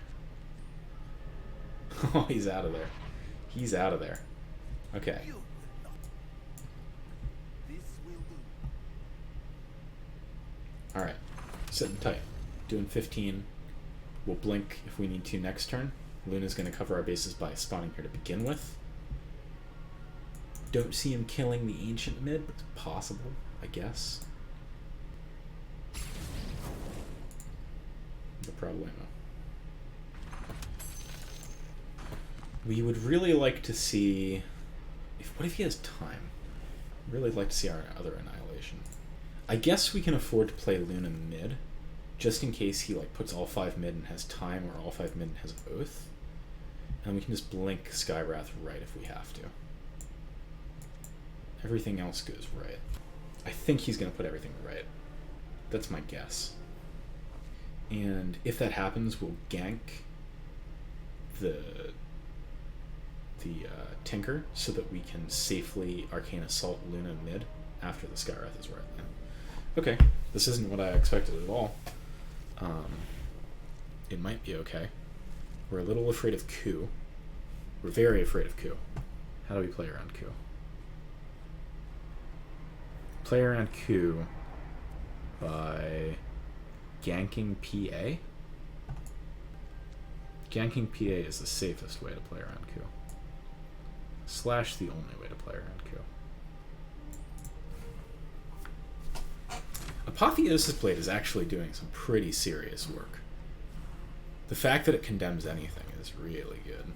Oh, he's out of there. He's out of there. Okay.
You will not. This will do.
Alright. Sitting tight. Doing 15. We'll blink if we need to next turn. Luna's going to cover our bases by spawning here to begin with. Don't see him killing the Ancient mid, but it's possible, I guess. No problemo. We would really like to see... What if he has time? Really like to see our other Annihilation. I guess we can afford to play Luna mid, just in case he like puts all 5 mid and has time, or all 5 mid and has Oath. And we can just blink Skywrath right if we have to. Everything else goes right. I think he's going to put everything right. That's my guess. And if that happens, we'll gank the Tinker so that we can safely Arcane Assault Luna mid after the Skywrath is right. Okay, this isn't what I expected at all. It might be okay. We're a little afraid of Q. We're very afraid of Q. How do we play around Q? Play around Q by ganking PA. Ganking PA is the safest way to play around Q. / the only way to play around Q. Apotheosis Blade is actually doing some pretty serious work. The fact that it condemns anything is really good.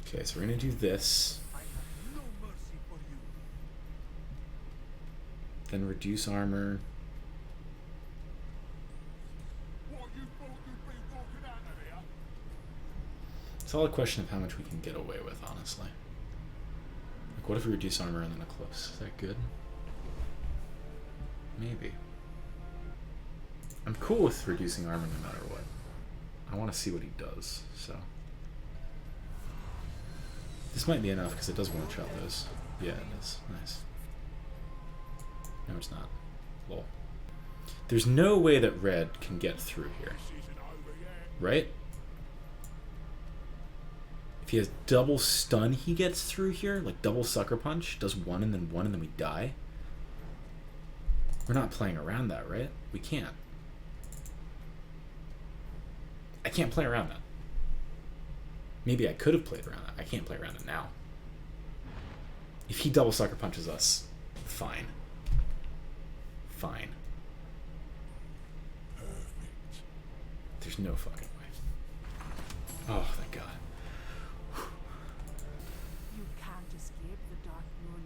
Okay, so we're going to do this.
I have no mercy for you.
Then reduce armor.
What, you thought you'd be walking out of here?
It's all a question of how much we can get away with, honestly. Like, what if we reduce armor and then a close? Is that good? Maybe. I'm cool with reducing armor no matter what. I want to see what he does, so. This might be enough because it does one-shot those. Yeah, it is. Nice. No, it's not. Lol. There's no way that red can get through here.
This isn't over yet.
Right? If he has double stun, he gets through here, like double sucker punch, does one and then we die. We're not playing around that, right? We can't. I can't play around that. Maybe I could have played around that. I can't play around it now. If he double sucker punches us, fine. Fine.
Perfect.
There's no fucking way. Oh, thank God.
You can't escape the Dark Moon.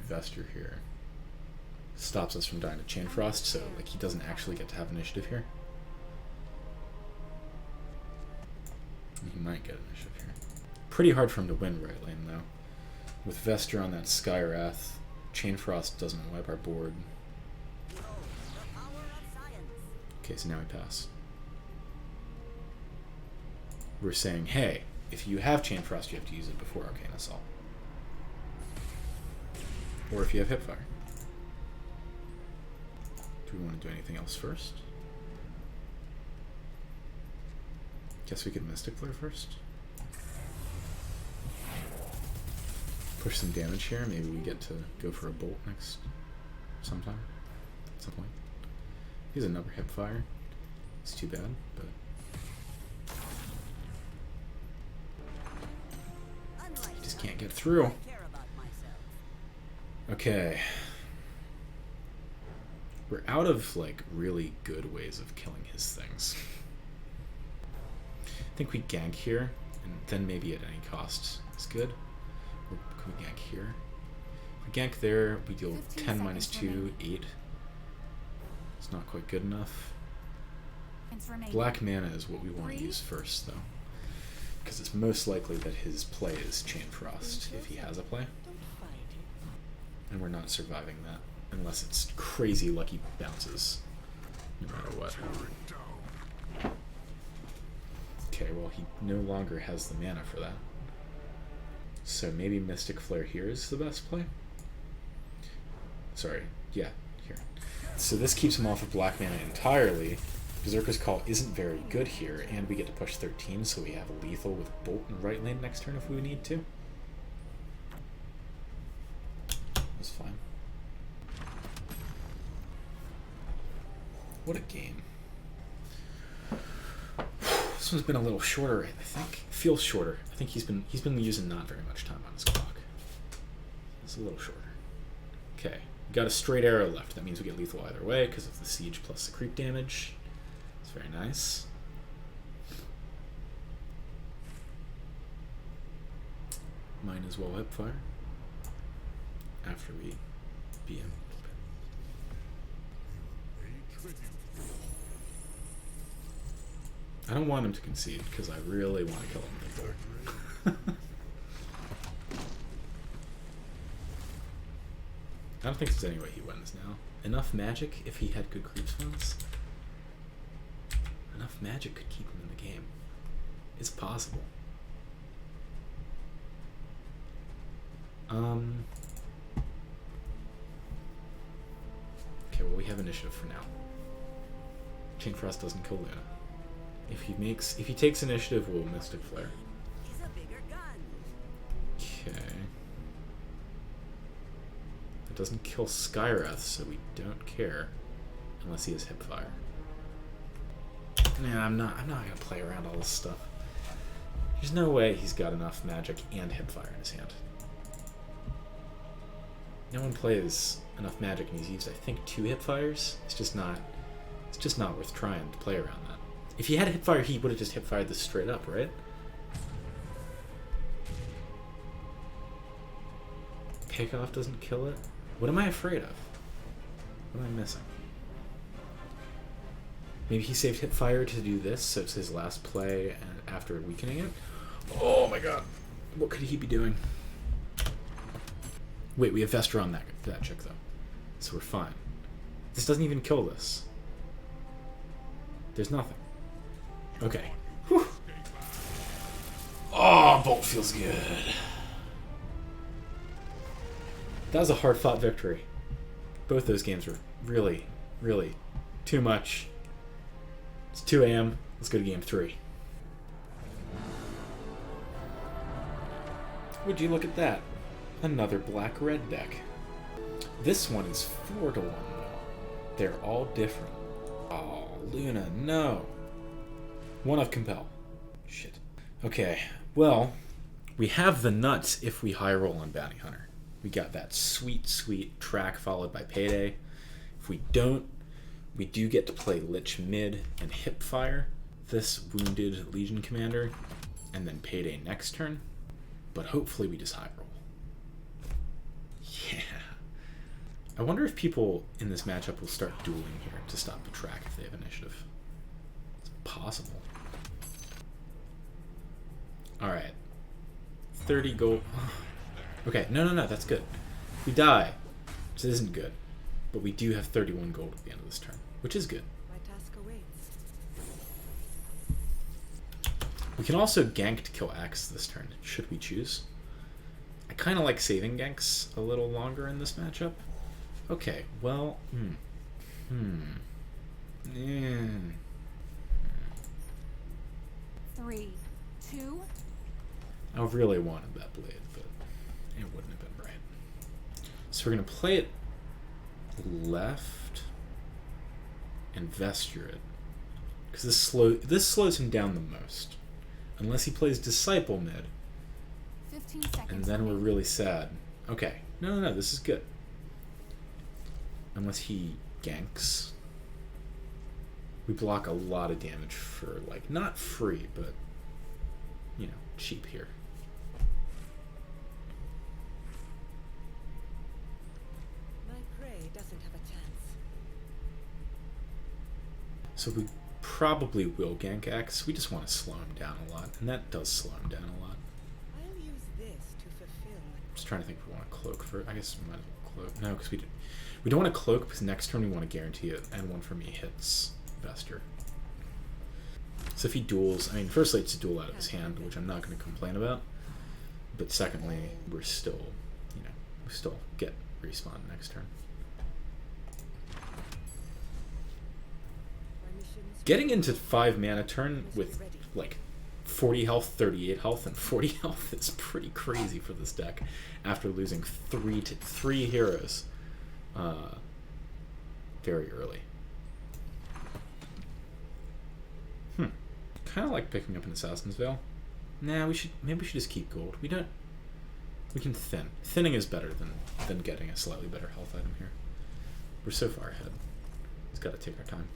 Vesture here stops us from dying to Chain Frost, so like he doesn't actually get to have initiative here. He might get initiative here. Pretty hard for him to win right lane though. With Vesture on that Skywrath, Chain Frost doesn't wipe our board.
Behold, the power of science.
Okay, so now we pass. We're saying, hey, if you have Chain Frost, you have to use it before Arcane Assault. Or if you have Hipfire. Do we want to do anything else first? Guess we could Mystic Flare first. Push some damage here. Maybe we get to go for a bolt next sometime. At some point. He's another Hipfire. It's too bad, but
Unlike
just
you,
can't get through.
I care about myself.
Okay. We're out of like really good ways of killing his things. I think we gank here, and then maybe at any cost is good. We're Can we gank here? If we gank there, we deal 10 minus 2, 8. It's not quite good enough. Black mana is what we want to use first, though. Because it's most likely that his play is Chain Frost, if he has a play. And we're not surviving that, unless it's crazy lucky bounces, no matter what. Okay, well, he no longer has the mana for that. So maybe Mystic Flare here is the best play? Sorry, yeah, here. So this keeps him off of black mana entirely. Berserker's Call isn't very good here, and we get to push 13, so we have a lethal with Bolt in right lane next turn if we need to. That's fine. What a game. This one's been a little shorter, I think. Feels shorter. I think he's been using not very much time on his clock. It's a little shorter. Okay, we got a straight arrow left. That means we get lethal either way because of the siege plus the creep damage. It's very nice. Mine as well hipfire. After we beat him. I don't want him to concede because I really want to kill him before. I don't think there's any way he wins now. Enough magic if he had good creep spawns. Enough magic could keep him in the game. It's possible. Okay, well we have initiative for now. Chain Frost doesn't kill Luna. If he takes initiative, we'll Mystic Flare.
He's a bigger gun.
Okay. It doesn't kill Skywrath, so we don't care. Unless he has hipfire. Nah, I'm not gonna play around all this stuff. There's no way he's got enough magic and hipfire in his hand. No one plays enough magic and he's used, I think, 2 hipfires. It's just not worth trying to play around that. If he had a hipfire, he would have just hipfired this straight up, right? Takeoff doesn't kill it? What am I afraid of? What am I missing? Maybe he saved hipfire to do this, so it's his last play and after weakening it? Oh my god. What could he be doing? Wait, we have Vestra on that chick, though. So we're fine. This doesn't even kill this. There's nothing. Okay. Whew. Oh, Bolt feels good. That was a hard-fought victory. Both those games were really, really too much. It's 2 a.m. Let's go to game 3. Would you look at that? Another black-red deck. This one is 4-1 though. They're all different. Oh, Luna, no. One of Compel. Shit. Okay, well, we have the nuts if we high roll on Bounty Hunter. We got that sweet, sweet track followed by Payday. If we don't, we do get to play Lich mid and Hipfire this wounded Legion Commander, and then Payday next turn. But hopefully we just high roll. Yeah. I wonder if people in this matchup will start dueling here to stop the track if they have initiative. It's possible. Alright. 30 gold. Okay, no, that's good. We die. So this isn't good. But we do have 31 gold at the end of this turn, which is good.
My task awaits.
We can also gank to kill Axe this turn, should we choose. I kind of like saving ganks a little longer in this matchup. Okay, well, Yeah.
3, 2.
I really wanted that blade, but it wouldn't have been right. So we're going to play it left and Vesture it. Because this slows him down the most. Unless he plays Disciple mid.
15 seconds.
And then we're really sad. Okay. No, this is good. Unless he ganks. We block a lot of damage for, like, not free, but, you know, cheap here. So we probably will gank X. We just want to slow him down a lot, and that does slow him down a lot.
I'll use this to fulfill my
Just trying to think if we want to cloak for. I guess we might as well cloak. No, because we don't want to cloak because next turn we want to guarantee it, and one for me hits Vester. So if he duels, I mean, firstly it's a duel out of his hand, which I'm not going to complain about. But secondly, we're still, you know, we still get respawn next turn.
missions.
Getting into 5 mana turn with like 40 health, 38 health, and 40 health is pretty crazy for this deck after losing three heroes very early. Kind of like picking up an Assassin's Veil. Nah, maybe we should just keep gold. We can thin. Thinning is better than getting a slightly better health item here. We're so far ahead. Just gotta take our time.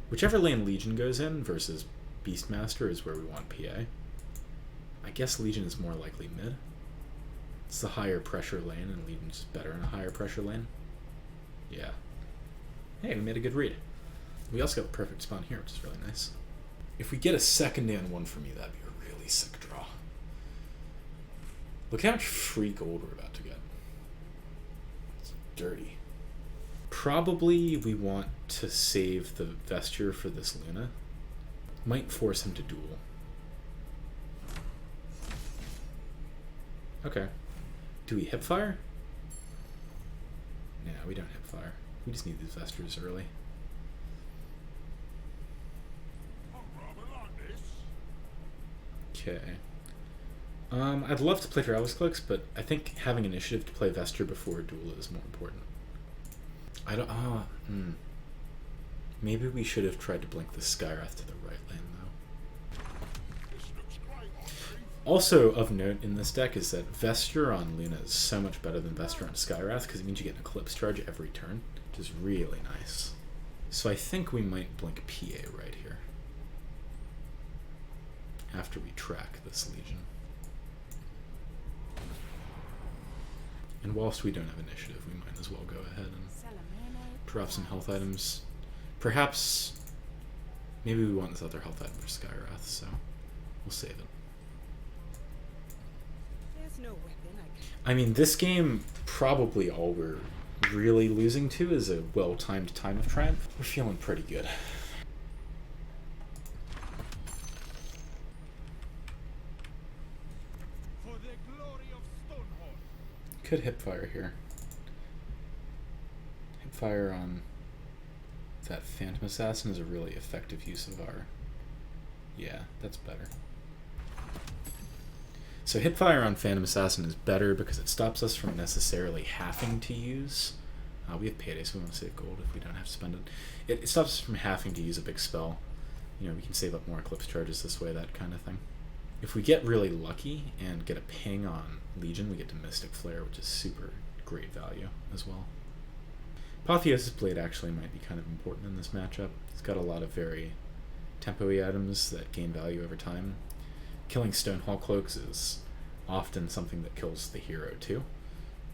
Whichever lane Legion goes in versus Beastmaster is where we want PA. I guess Legion is more likely mid. It's the higher pressure lane, and Legion's better in a higher pressure lane. Yeah. Hey, we made a good read. We also got the perfect spawn here, which is really nice. If we get a second and one for me, that'd be a really sick draw. Look how much free gold we're about to get. It's dirty. Probably we want to save the Vesture for this Luna. Might force him to duel. Okay. Do we hipfire? No, we don't hipfire. We just need these Vestures early. Okay. I'd love to play Traveler's Cloaks, but I think having initiative to play Vesture before a duel is more important. I don't... Maybe we should have tried to blink the Skywrath to the right lane, though. Also of note in this deck is that Vesture on Luna is so much better than Vesture on Skywrath, because it means you get an Eclipse charge every turn, which is really nice. So I think we might blink PA right here. After we track this Legion. And whilst we don't have initiative, we might as well go ahead and drop some health items. Perhaps, maybe we want this other health item for Skywrath, so we'll save it.
There's no weapon
I mean, this game, probably all we're really losing to is a well-timed Time of Triumph. We're feeling pretty good.
For the glory of Stonehold.
Could hipfire here. Hipfire on that Phantom Assassin is a really effective use of our... Yeah, that's better. So hipfire on Phantom Assassin is better because it stops us from necessarily having to use... we have payday, so we want to save gold if we don't have to spend it. It stops us from having to use a big spell. You know, we can save up more Eclipse charges this way, that kind of thing. If we get really lucky and get a ping on Legion, we get to Mystic Flare, which is super great value as well. Apotheosis Blade actually might be kind of important in this matchup. It's got a lot of very tempo-y items that gain value over time. Killing Stonehall Cloaks is often something that kills the hero too,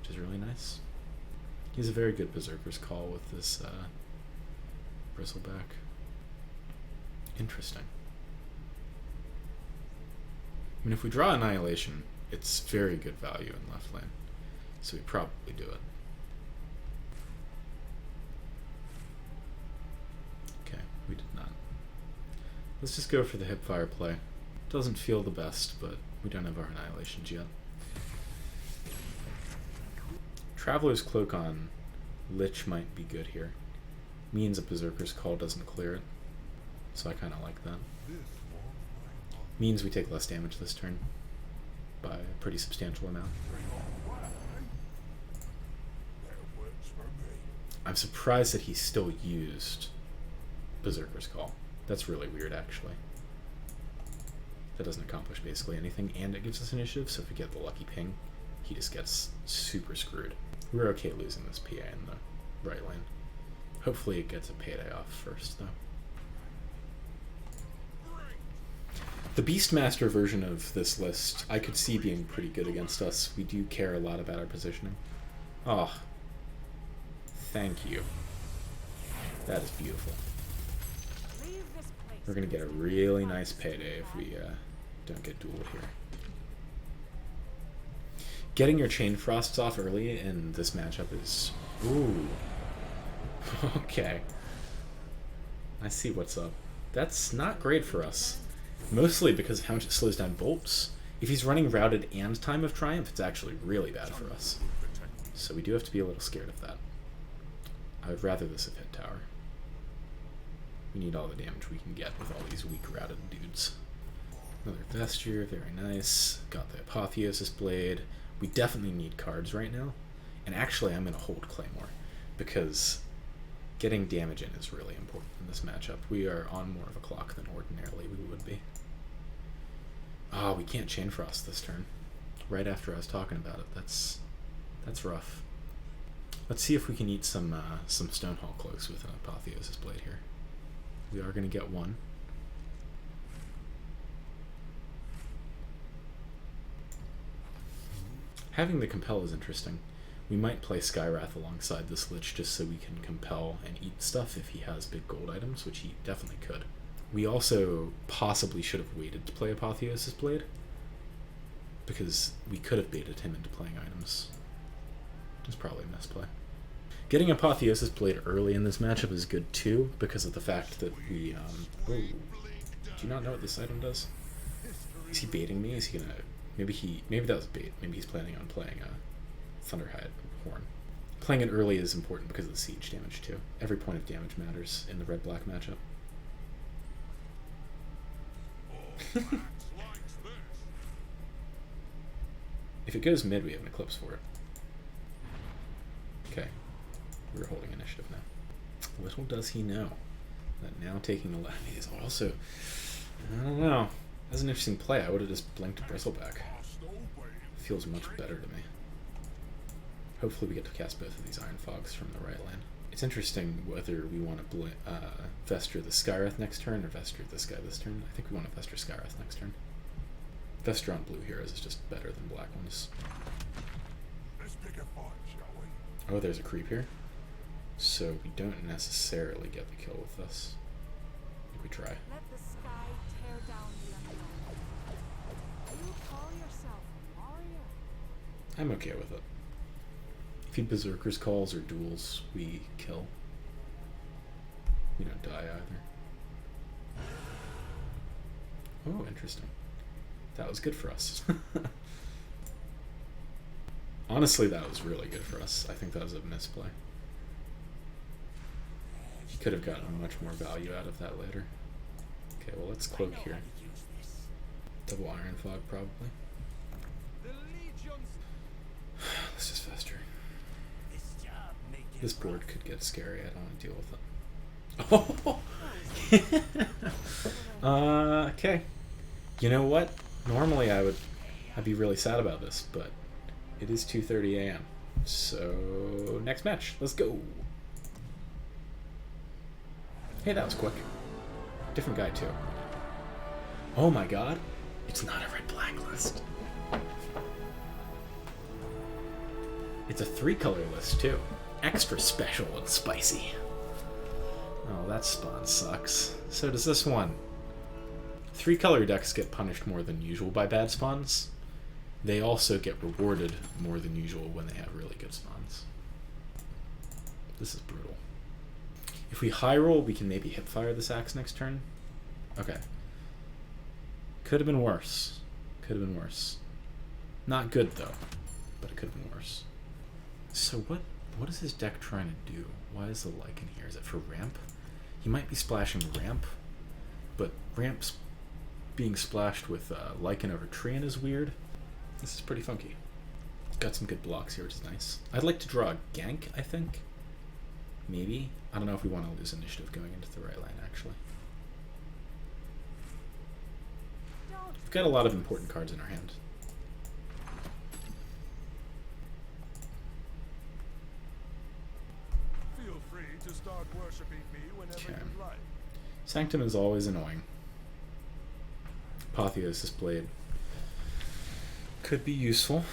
which is really nice. He's a very good Berserker's Call with this Bristleback. Interesting. I mean, if we draw Annihilation, it's very good value in left lane, so we probably do it. Okay, we did not. Let's just go for the hipfire play. Doesn't feel the best, but we don't have our Annihilations yet. Traveler's Cloak on Lich might be good here. Means a Berserker's Call doesn't clear it, so I kind of like that. Means we take less damage this turn by a pretty substantial amount. I'm surprised that he still used Berserker's Call. That's really weird, actually. That doesn't accomplish basically anything, and it gives us initiative, so if we get the lucky ping, he just gets super screwed. We're okay losing this PA in the right lane. Hopefully it gets a payday off first, though. The Beastmaster version of this list, I could see being pretty good against us. We do care a lot about our positioning. Oh, thank you. That is beautiful. We're going to get a really nice payday if we don't get dueled here. Getting your Chain Frosts off early in this matchup is... Ooh. Okay. I see what's up. That's not great for us. Mostly because of how much it slows down bolts. If he's running Routed and Time of Triumph, it's actually really bad for us. So we do have to be a little scared of that. I would rather this have hit tower. We need all the damage we can get with all these weak Routed dudes. Another Vesture, very nice. Got the Apotheosis Blade. We definitely need cards right now. And actually, I'm going to hold Claymore, because getting damage in is really important in this matchup. We are on more of a clock than ordinarily we would be. Ah, we can't Chain Frost this turn. Right after I was talking about it. That's rough. Let's see if we can eat some Stonehall Cloaks with an Apotheosis Blade here. We are going to get one. Having the Compel is interesting. We might play Skywrath alongside this Lich just so we can compel and eat stuff if he has big gold items, which he definitely could. We also possibly should have waited to play Apotheosis Blade, because we could have baited him into playing items. It's probably a misplay. Getting Apotheosis Blade early in this matchup is good too, because of the fact that we... oh, do you not know what this item does? Is he baiting me? Is he gonna... Maybe that was bait. Maybe he's planning on playing a Thunderhide Horn. Playing it early is important because of the siege damage too. Every point of damage matters in the red-black matchup. If it goes mid, we have an Eclipse for it. Okay. We're holding initiative now. Little does he know that now taking a left is also... I don't know. That's an interesting play. I would have just blinked Bristleback. Feels much better to me. Hopefully we get to cast both of these Iron Fogs from the right lane. It's interesting whether we want to Vesture the Skywrath next turn or Vesture this guy this turn. I think we want to Vesture Skywrath next turn. Vesture on blue heroes is just better than black ones.
Let's pick a fight, shall we?
Oh, there's a creep here. So we don't necessarily get the kill with this. I think we try.
Let the sky tear down the unknown. You call yourself a warrior?
I'm okay with it. If he Berserker's Calls or duels, we kill. We don't die either. Oh, interesting. That was good for us. Honestly, that was really good for us. I think that was a misplay. He could have gotten much more value out of that later. Okay, well, let's cloak here. Double Iron Fog, probably. Let's just Vesture. This board could get scary. I don't want to deal with it. Oh! Okay. You know what? Normally I'd be really sad about this, but it is 2:30 a.m. So next match. Let's go. Hey, that was quick. Different guy too. Oh my god. It's not a red blacklist. It's a 3-color list too. Extra special and spicy. Oh, that spawn sucks. So does this one. 3-color decks get punished more than usual by bad spawns. They also get rewarded more than usual when they have really good spawns. This is brutal. If we high roll, we can maybe hipfire this axe next turn. Okay. Could have been worse. Could have been worse. Not good though, but it could have been worse. So what is his deck trying to do? Why is the Lycan here? Is it for ramp? He might be splashing ramp, but ramp's being splashed with Lycan over Treant is weird. This is pretty funky. Got some good blocks here, which is nice. I'd like to draw a gank, I think. Maybe. I don't know if we want to lose initiative going into the right lane, actually. We've got a lot of important cards in our hand.
Feel free to start worshipping me whenever
Okay.
you like.
Sanctum is always annoying. Apotheosis Blade could be useful.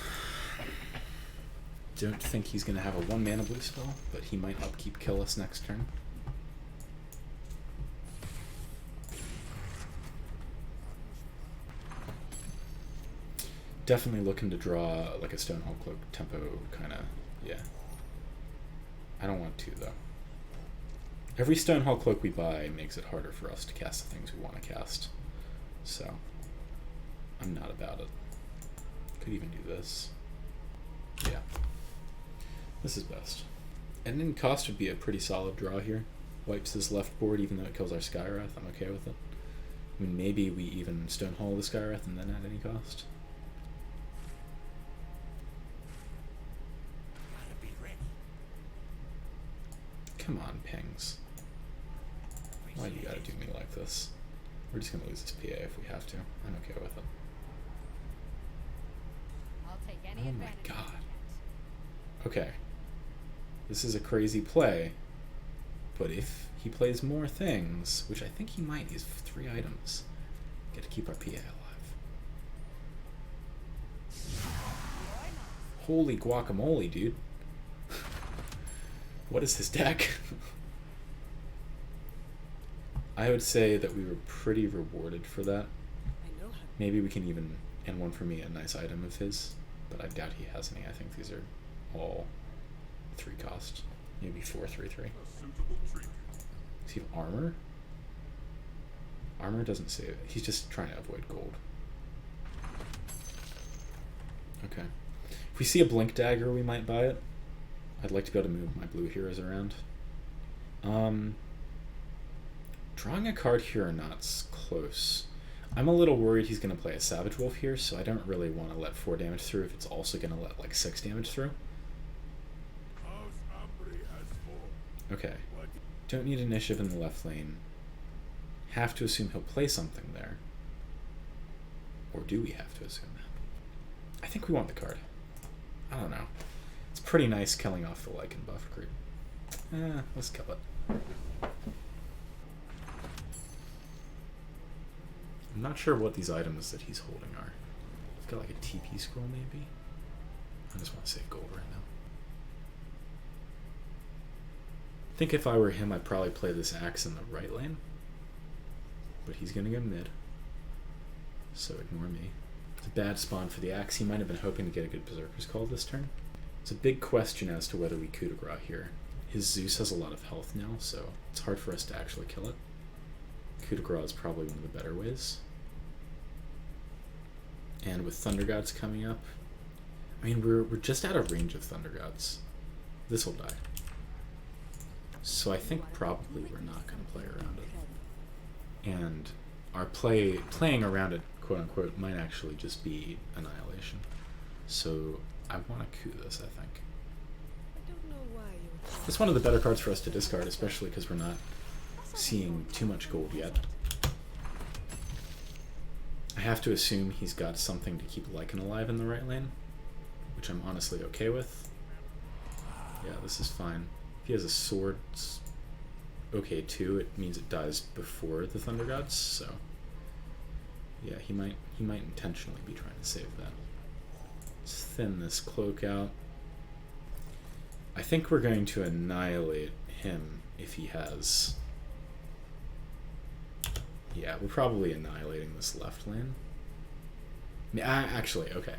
Don't think he's going to have a 1-mana blue spell, but he might upkeep kill us next turn. Definitely looking to draw like a Stonehold Cloak tempo kind of, yeah. I don't want to, though. Every Stonehold Cloak we buy makes it harder for us to cast the things we want to cast. So, I'm not about it. Could even do this. Yeah. This is best. And then cost would be a pretty solid draw here. Wipes this left board even though it kills our Skywrath. I'm okay with it. I mean, maybe we even Stonehall the Skywrath and then at any cost.
Gotta be ready.
Come on, Pings. Why you gotta do me like this? We're just gonna lose this PA if we have to. I'm okay with it.
I'll take any
Oh my
advantage I
god.
get.
Okay. This is a crazy play, but if he plays more things, which I think he might, he's 3 items, get to keep our PA alive. Holy guacamole, dude. What is his deck? I would say that we were pretty rewarded for that.
I know how.
Maybe we can even, and one for me, a nice item of his, but I doubt he has any. I think these are all 3 cost. Maybe 4, 3, 3.
A suitable trinket.
Does he have armor? Armor doesn't save it. He's just trying to avoid gold. Okay. If we see a blink dagger, we might buy it. I'd like to be able to move my blue heroes around. Drawing a card here or not's close. I'm a little worried he's going to play a Savage Wolf here, so I don't really want to let 4 damage through if it's also going to let like 6 damage through.
House Ambry has 4.
Okay.
What?
Don't need initiative in the left lane. Have to assume he'll play something there. Or do we have to assume that? I think we want the card. I don't know. It's pretty nice killing off the Lycan buff creep. Let's kill it. I'm not sure what these items that he's holding are. He's got like a TP scroll maybe? I just want to save gold right now. I think if I were him, I'd probably play this axe in the right lane. But he's going to go mid. So ignore me. It's a bad spawn for the axe. He might have been hoping to get a good Berserker's Call this turn. It's a big question as to whether we coup de grace here. His Zeus has a lot of health now, so it's hard for us to actually kill it. Coup de grace is probably one of the better ways. And with Thunder Gods coming up, I mean, we're just out of range of Thunder Gods. This will die. So I think probably we're not going to play around it. And our playing around it, quote unquote, might actually just be Annihilation. So I want to coup this, I think.
I don't know why you're.
It's one of the better cards for us to discard, especially because we're not seeing too much gold yet. I have to assume he's got something to keep Lycan alive in the right lane, which I'm honestly okay with. Yeah, this is fine. If he has a sword, it's okay too. It means it dies before the Thunder Gods, so yeah, he might intentionally be trying to save that. Let's thin this cloak out. I think we're going to annihilate him if he has... Yeah, we're probably annihilating this left lane. Actually, okay.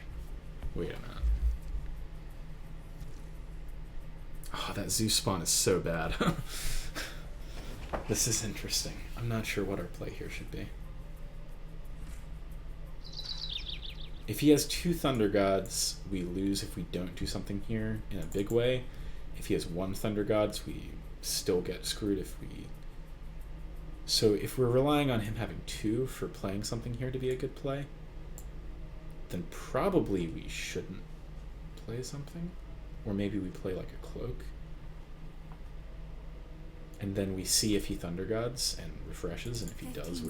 Wait a minute. Oh, that Zeus spawn is so bad. This is interesting. I'm not sure what our play here should be. If he has 2 Thunder Gods, we lose if we don't do something here in a big way. If he has 1 Thunder Gods, we still get screwed if we... So if we're relying on him having 2 for playing something here to be a good play, then probably we shouldn't play something. Or maybe we play like a cloak. And then we see if he Thunder Gods and refreshes, and if he does,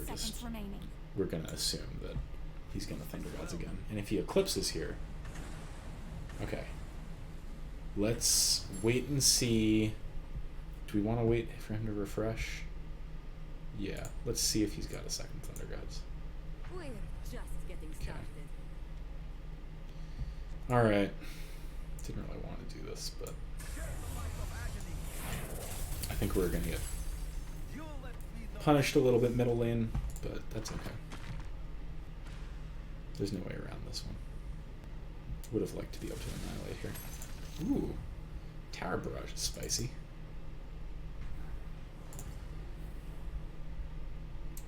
we're gonna assume that he's gonna Thunder Gods again. And if he eclipses here, okay. Let's wait and see. Do we want to wait for him to refresh? Yeah, let's see if he's got a second Thunder Gods.
We're just getting started.
Alright. Didn't really want to do this, but I think we're gonna get punished a little bit middle lane, but that's okay. There's no way around this one. Would have liked to be able to annihilate here. Ooh, Tower Barrage is spicy.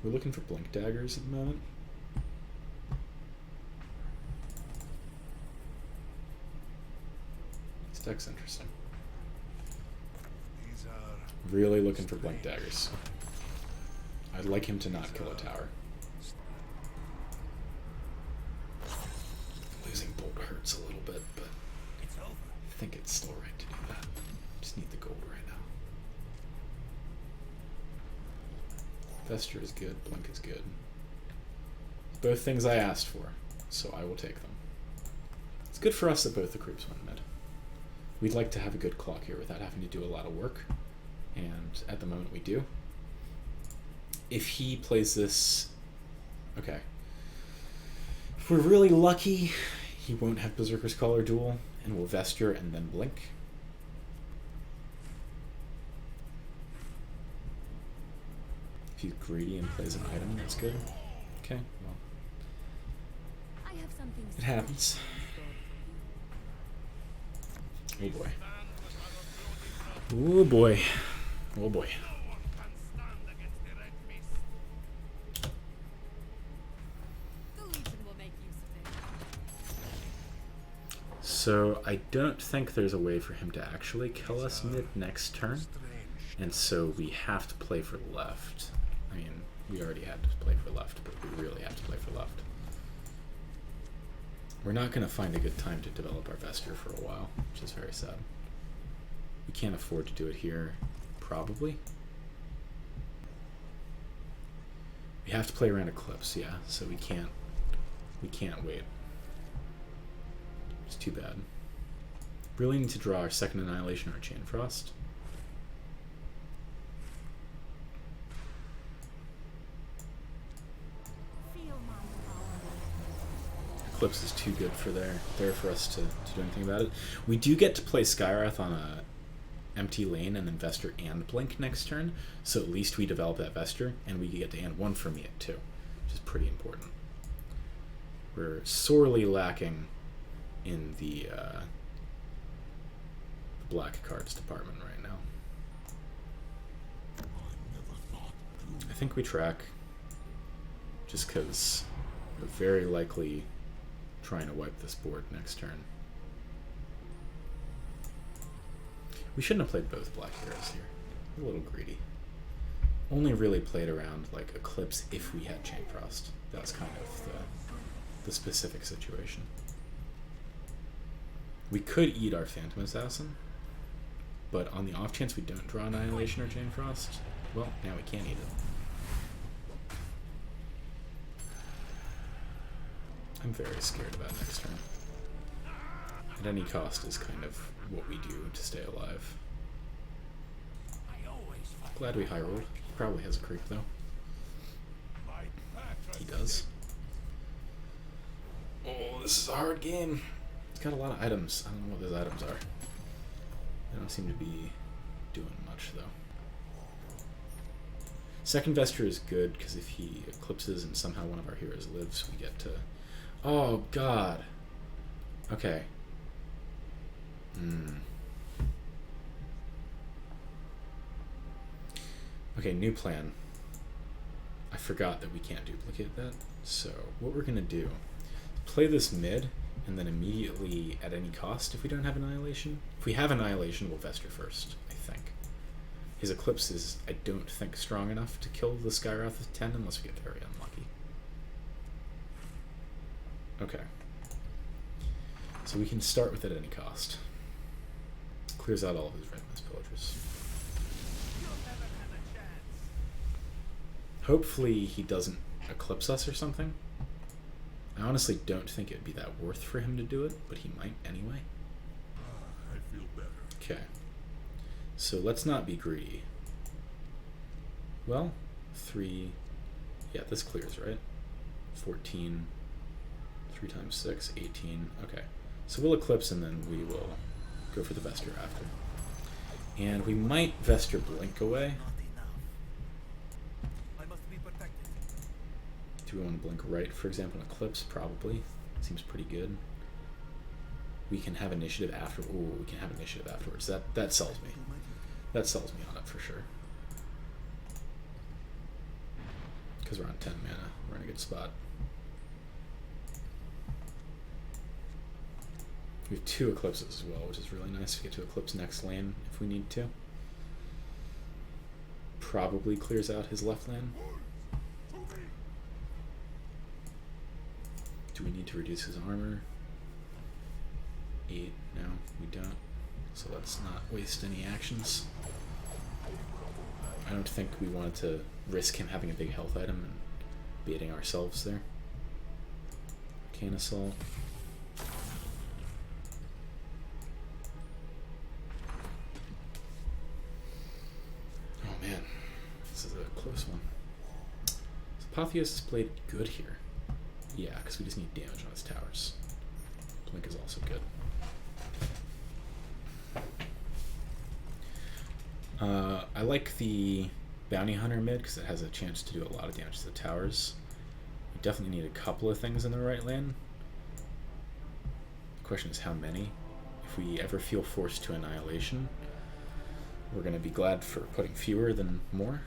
We're looking for blink daggers at the moment. This deck's interesting.
These are
Really looking for blink daggers. I'd like him to not kill a tower. Losing Bolt hurts a little bit, but
It's over.
I think it's still right to do that. Just need the gold right now. Vesture is good, Blink is good. Both things I asked for, so I will take them. It's good for us that both the creeps went mid. We'd like to have a good clock here without having to do a lot of work, and at the moment we do. If he plays this... Okay. If we're really lucky, he won't have Berserker's Call or Duel, and we'll Vesture and then Blink. If he's greedy and plays an item, that's good. Okay, well,
I have something
it happens. Oh boy. Oh boy. Oh boy.
no one can stand against the red mist.
The Legion will make use of it.
So I don't think there's a way for him to actually kill us mid next turn, and so we have to play for left. I mean, we already had to play for left, but we really have to play for left. We're not going to find a good time to develop our Vesture for a while, which is very sad. We can't afford to do it here, probably. We have to play around Eclipse, yeah, so we can't wait. It's too bad. Really need to draw our second Annihilation or Chain Frost.
Feel my power.
Eclipse is too good for there for us to do anything about it. We do get to play Skywrath on a empty lane and then Vesture and Blink next turn, so at least we develop that Vesture, and we get to hand one for me at 2, which is pretty important. We're sorely lacking in the black cards department right now. I think we track, just because we're very likely trying to wipe this board next turn. We shouldn't have played both black heroes here. A little greedy. Only really played around like Eclipse if we had Chain Frost. That was kind of the specific situation. We could eat our Phantom Assassin, but on the off chance we don't draw Annihilation or Chain Frost, well, now we can't eat it. I'm very scared about next turn. At any cost is kind of what we do to stay alive. Glad we high rolled. He probably has a creep though. He does. Oh, this is a hard game. It's got a lot of items. I don't know what those items are. They don't seem to be doing much though. Second Vesture is good because if he eclipses and somehow one of our heroes lives, we get to... Oh, God. Okay. Okay, new plan. I forgot that we can't duplicate that. So what we're going to do, play this mid, and then immediately, at any cost, if we don't have Annihilation. If we have Annihilation, we'll Vesture first, I think. His Eclipse is, I don't think, strong enough to kill the Skywrath with 10 unless we get very unlucky. Okay. So we can start with it at any cost. Clears out all of his Redmist Pillagers. Hopefully he doesn't Eclipse us or something. I honestly don't think it'd be that worth for him to do it, but he might anyway.
I feel better.
Okay. So let's not be greedy. Well, 3... Yeah, this clears, right? 14... 3 times 6, 18. Okay. So we'll Eclipse and then we will go for the Vesture after. And we might Vesture Blink away.
Not enough. I must be protected.
Do we want to Blink right, for example, an Eclipse? Probably. Seems pretty good. We can have initiative after. Ooh, we can have initiative afterwards. That sells me. That sells me on it for sure. Because we're on 10 mana. We're in a good spot. We have 2 eclipses as well, which is really nice. We get to eclipse next lane if we need to. Probably clears out his left lane. Do we need to reduce his armor? 8. No, we don't. So let's not waste any actions. I don't think we wanted to risk him having a big health item and baiting ourselves there. Arcane Assault. Oh man, this is a close one. Is Apotheosis Blade good here? Yeah, because we just need damage on his towers. Blink is also good. I like the Bounty Hunter mid because it has a chance to do a lot of damage to the towers. We definitely need a couple of things in the right lane. The question is how many. If we ever feel forced to Annihilation, we're going to be glad for putting fewer than more.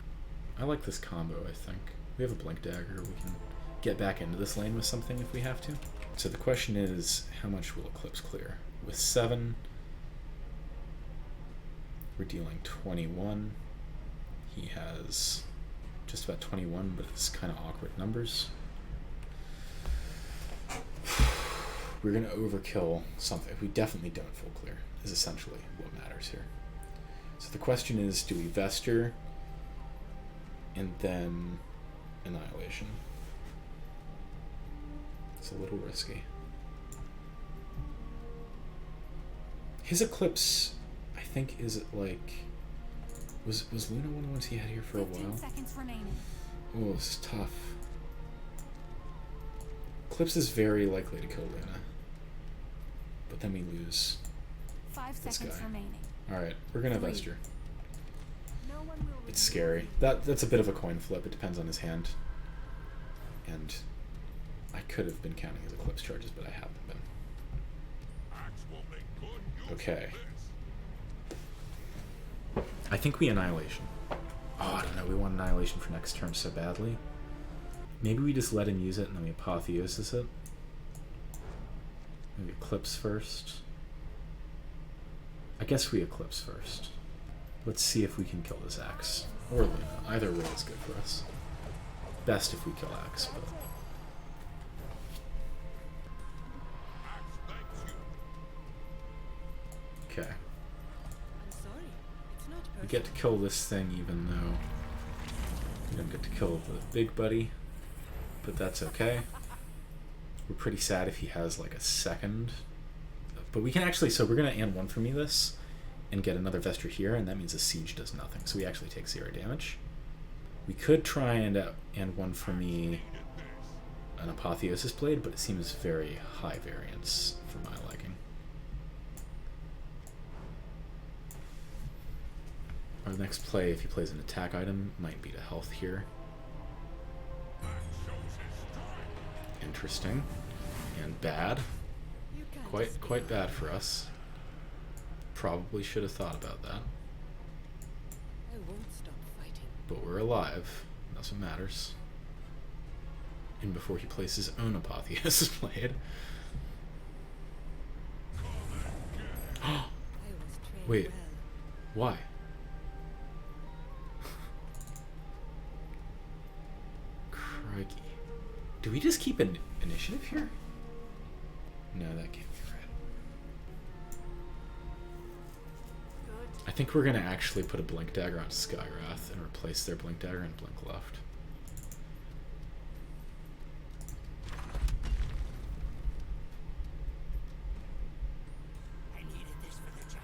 I like this combo, I think. We have a Blink Dagger. We can get back into this lane with something if we have to. So the question is, how much will Eclipse clear? With 7, we're dealing 21. He has just about 21, but it's kind of awkward numbers. We're going to overkill something. We definitely don't full clear, is essentially what matters here. So the question is, do we Vesture and then Annihilation? It's a little risky. His Eclipse, I think, is like... Was Luna one of the ones he had here for a while?
Seconds remaining.
Oh, this is tough. Eclipse is very likely to kill Luna. But then we lose
5
this
seconds
guy.
remaining.
Alright, we're gonna
3.
Vesture.
No one will
It's scary. That's a bit of a coin flip. It depends on his hand. And I could have been counting his Eclipse charges, but I haven't been.
Axe will make good use
Okay.
of this.
I think we Annihilation. Oh, I don't know. We want Annihilation for next turn so badly. Maybe we just let him use it and then we Apotheosis it. Maybe Eclipse first. I guess we Eclipse first. Let's see if we can kill this Axe. Or Luna. Either way is good for us. Best if we kill Axe, but...
Axe thanks you.
Okay.
I'm sorry. It's not
We
perfect.
get to kill this thing even though we don't get to kill the big buddy. But that's okay. We're pretty sad if he has like a second. But we can actually, so we're going to and 1 for me this and get another Vesture here, and that means the siege does nothing. So we actually take 0 damage. We could try and 1 for me an Apotheosis Blade, but it seems very high variance for my liking. Our next play, if he plays an attack item, might be to health here.
That shows his strength.
Interesting. And bad.
You can't
Quite bad for us. Probably should have thought about that.
I won't stop fighting.
But we're alive. That's what matters. And before he plays his own Apotheosis Blade.
I was trained
Wait.
well.
Why? Crikey. Do we just keep an initiative here? No, that can't be right.
Good.
I think we're gonna actually put a Blink Dagger on Skywrath and replace their Blink Dagger and Blink Left.
I needed this for the job.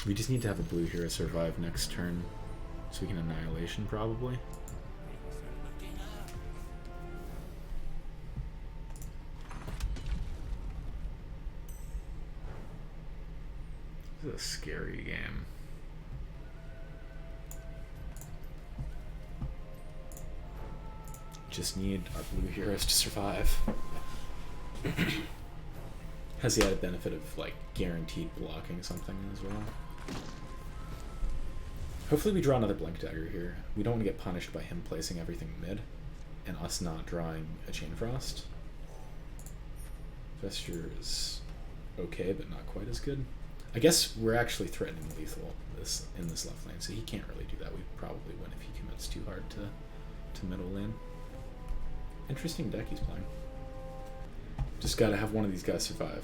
We just need to have a blue hero survive next turn so we can Annihilation probably. This is a scary game. just need our blue heroes to survive. Has the added benefit of like guaranteed blocking something as well. Hopefully we draw another Blink Dagger here. We don't want to get punished by him placing everything mid and us not drawing a Chain Frost. Vesture is okay, but not quite as good. I guess we're actually threatening lethal in this left lane, so he can't really do that. We probably win if he commits too hard to middle lane. Interesting deck he's playing. Just gotta have one of these guys survive.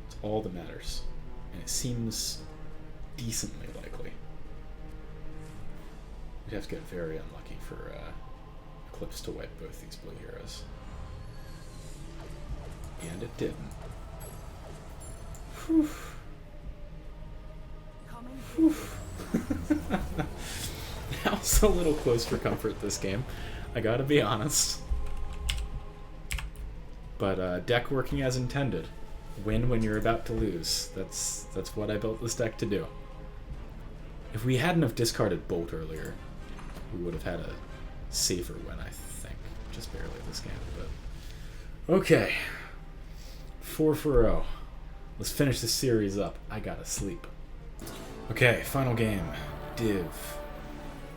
It's all that matters. And it seems decently likely. We'd have to get very unlucky for Eclipse to wipe both these blue heroes. And it didn't. Whew. Whew. That was a little close for comfort this game, I gotta be honest. But deck working as intended. Win when you're about to lose. That's what I built this deck to do. If we hadn't have discarded Bolt earlier, we would have had a safer win, I think. Just barely this game, but... Okay. 4-0. Let's finish this series up. I gotta sleep. Okay, final game. Div.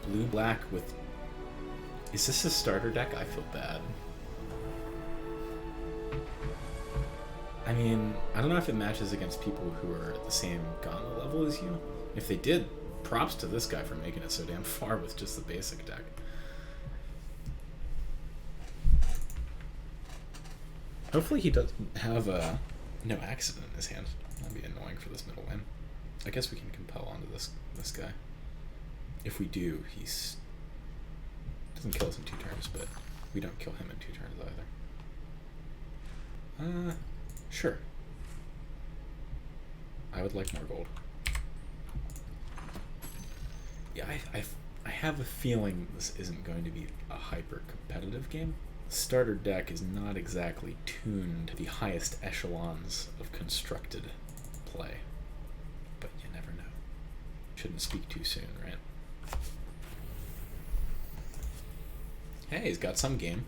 Blue-black with... Is this a starter deck? I feel bad. I mean, I don't know if it matches against people who are at the same Gauntlet level as you. If they did, props to this guy for making it so damn far with just the basic deck. Hopefully he doesn't have no accident in his hand. That'd be annoying for this middle lane. I guess we can compel onto this guy. If we do, he's... doesn't kill us in 2 turns, but we don't kill him in 2 turns either. Sure. I would like more gold. Yeah, I have a feeling this isn't going to be a hyper-competitive game. Starter deck is not exactly tuned to the highest echelons of constructed play. But you never know. Shouldn't speak too soon, right? Hey, he's got some game.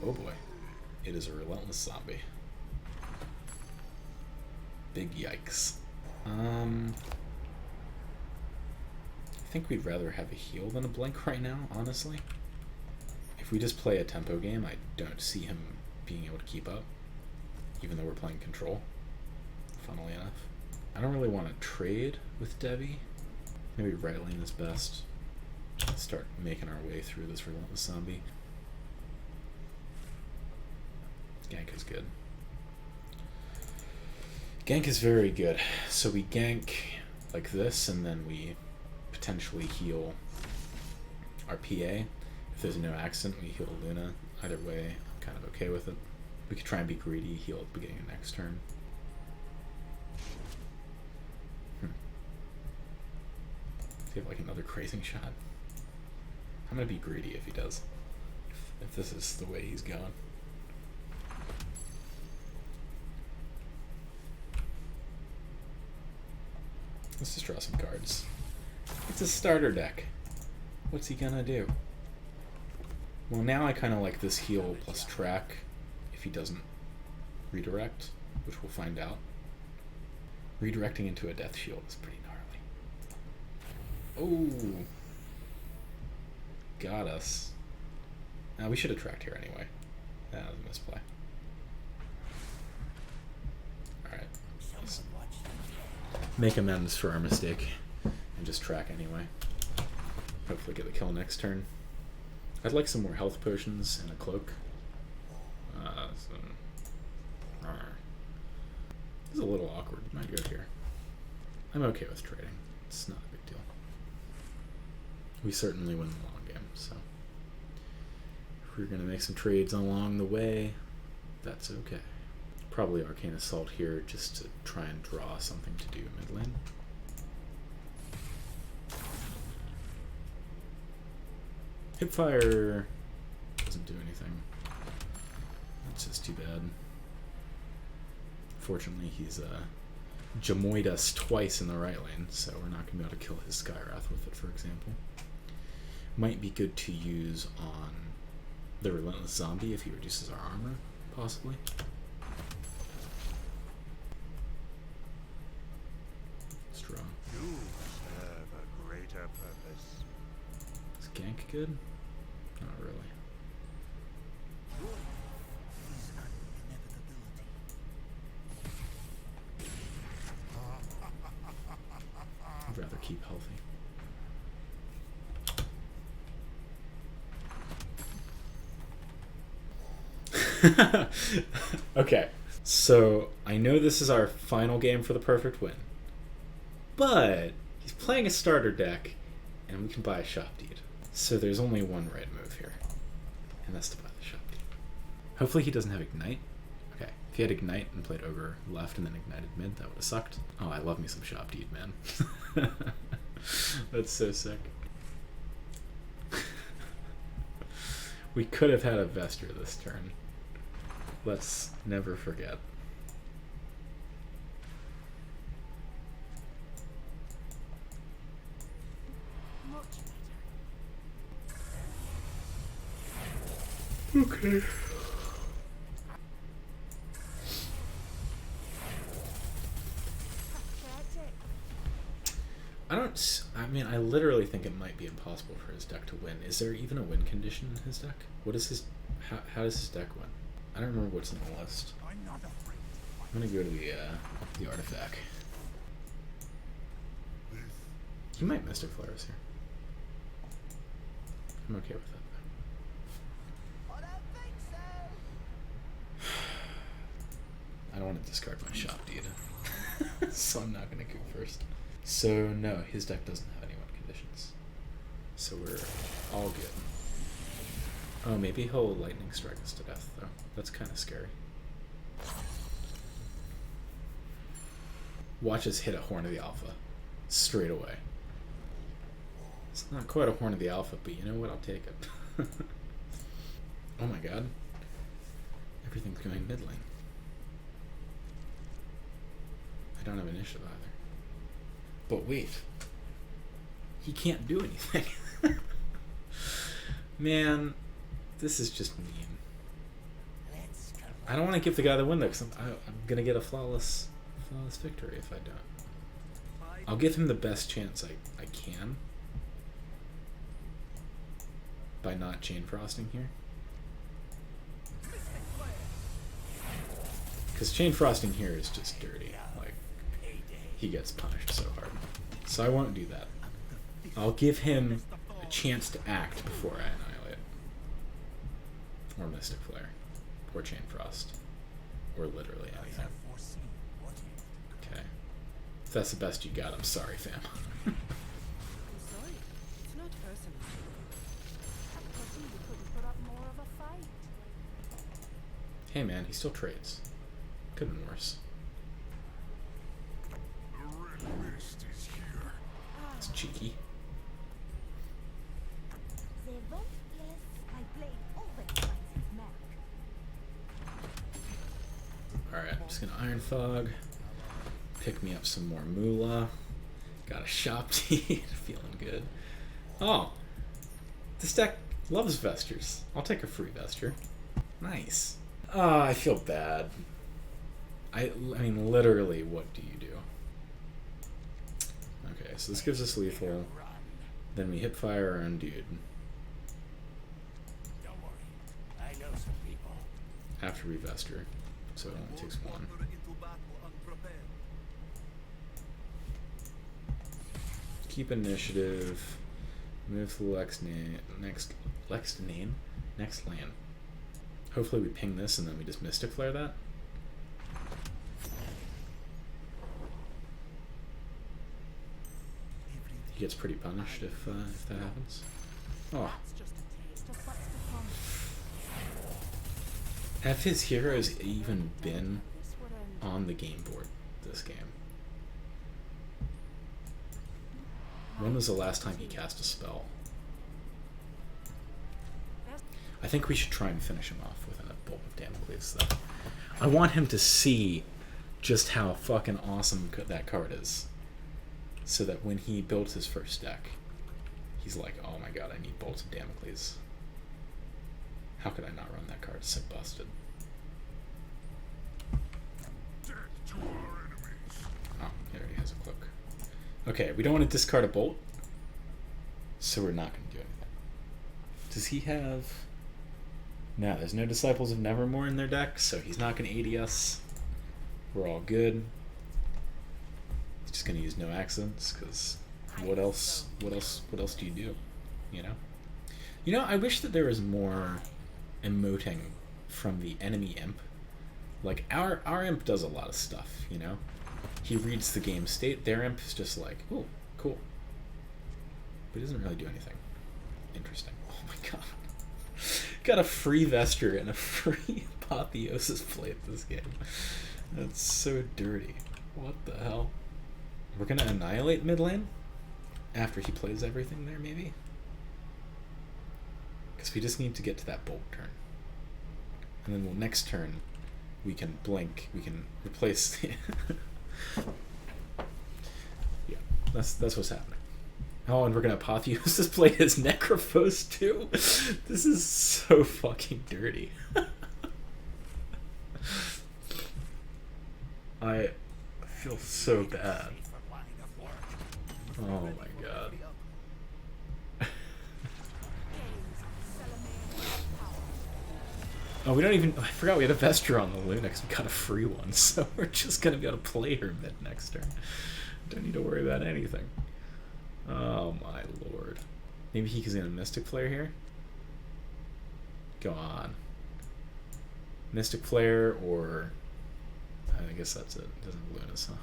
Oh boy. It is a relentless zombie. Big yikes. I think we'd rather have a heal than a blink right now, honestly. If we just play a tempo game, I don't see him being able to keep up, even though we're playing control, funnily enough. I don't really want to trade with Debbie. Maybe right lane is best. Let's start making our way through this relentless zombie. Gank is good. Gank is very good. So we gank like this, and then we potentially heal our PA. If there's no accident, we heal Luna. Either way, I'm kind of okay with it. We could try and be greedy, heal at the beginning of next turn. Do you have like another crazing shot? I'm gonna be greedy if he does. If this is the way he's going. Let's just draw some cards. It's a starter deck. What's he gonna do? Well, now I kind of like this heal plus track if he doesn't redirect, which we'll find out. Redirecting into a death shield is pretty gnarly. Oh! Got us. Now we should have tracked here anyway. That was a misplay. Alright. Make amends for our mistake and just track anyway. Hopefully get the kill next turn. I'd like some more health potions and a cloak. This is a little awkward. Might go here. I'm okay with trading. It's not a big deal. We certainly win the long game, so if we're gonna make some trades along the way, that's okay. Probably Arcane Assault here just to try and draw something to do mid lane. Hipfire doesn't do anything. That's just too bad. Fortunately, he's Jamoyed us twice in the right lane, so we're not going to be able to kill his Skywrath with it, for example. Might be good to use on the Relentless Zombie if he reduces our armor, possibly. Let's draw.
You serve a greater purpose.
Is gank good? Not really.
Is an inevitability.
I'd rather keep healthy. Okay, so I know this is our final game for the perfect win, but he's playing a starter deck, and we can buy a shop deed. So there's only one right move here, and that's to buy the shop deed. Hopefully he doesn't have Ignite. Okay, if he had Ignite and played Ogre left and then Ignited mid, that would have sucked. Oh, I love me some shop deed, man. That's so sick. We could have had a Vesture this turn. Let's never forget.
Much better.
Okay.
Pathetic.
I mean, I literally think it might be impossible for his deck to win. Is there even a win condition in his deck? What is his... How does his deck win? I don't remember what's in the list.
I'm not afraid.
I'm gonna go to the artifact. He might Mystic Flare us here. I'm okay with that.
I don't think so.
I don't want to discard my shop deed. So I'm not gonna go first. So no, his deck doesn't have any win conditions. So we're all good. Oh, maybe he'll lightning strike us to death though. That's kind of scary. Watch us hit a Horn of the Alpha. Straight away. It's not quite a Horn of the Alpha, but you know what? I'll take it. Oh my god. Everything's going mid lane. I don't have initiative either. But wait. He can't do anything. Man, this is just mean.
Let's go.
I don't want to give the guy the win though, because I'm gonna get a flawless victory if I don't. I'll give him the best chance I can by not chain frosting here. Because chain frosting here is just dirty. Like, he gets punished so hard. So I won't do that. I'll give him a chance to act before I annihilate. Or Mystic Flare. Or Chain Frost. Or literally
I
anything.
have foreseen what if.
Okay. If that's the best you got, I'm sorry, fam.
I'm sorry. It's not personal. I pity you couldn't put up more of a fight.
Hey man, he still trades. Could have been worse.
The red mist is here.
It's cheeky.
The vote, yes, I played always finds his mark.
Alright, I'm just gonna Iron Fog. Pick me up some more moolah. Got a shop deed. Feeling good. Oh! This deck loves Vestures. I'll take a free Vesture. Nice. Ah, I feel bad. I mean, literally, what do you do? Okay, so this gives us lethal. Then we hip fire our own dude.
Don't worry. I know some people.
After we Vesture. So it only takes one. Keep initiative. Move to the next lane. Hopefully we ping this and then we just Mystic Flare that. He gets pretty punished if that happens. Oh,
It's just a taste of what's to come.
have his heroes even been
This would end.
on the game board this game? When was the last time he cast a spell? I think we should try and finish him off with a Bolt of Damocles, though. I want him to see just how fucking awesome that card is. So that when he builds his first deck, He's like, oh my god, I need Bolts of Damocles. How could I not run that card? It's so busted.
Death to our enemies.
Oh, he already has a cloak. Okay, we don't want to discard a bolt, so we're not going to do anything. Does he have... No, there's no Disciples of Nevermore in their deck, so he's not going to 80 us. We're all good. He's just going to use no accidents, because what else do you do? You know? You know, I wish that there was more emoting from the enemy imp. Like, our imp does a lot of stuff, you know? He reads the game state. Their imp is just like, oh, cool. But he doesn't really do anything interesting. Oh my god. Got a free Vesture and a free Apotheosis plate this game. That's so dirty. What the hell? We're gonna annihilate mid lane? After he plays everything there, maybe? Because we just need to get to that bolt turn. And then next turn, we can blink, we can replace... Yeah, that's what's happening. Oh, and we're gonna Apotheosis play his Necrophos too? This is so fucking dirty. I feel so bad. Oh my god. Oh, we don't even... I forgot we had a Vesture on the Luna because we got a free one, so we're just going to be able to play her mid next turn. Don't need to worry about anything. Oh my lord. Maybe he's going to Mystic Flare here? Go on. Mystic Flare or... I guess that's it. It doesn't have Lunas, huh?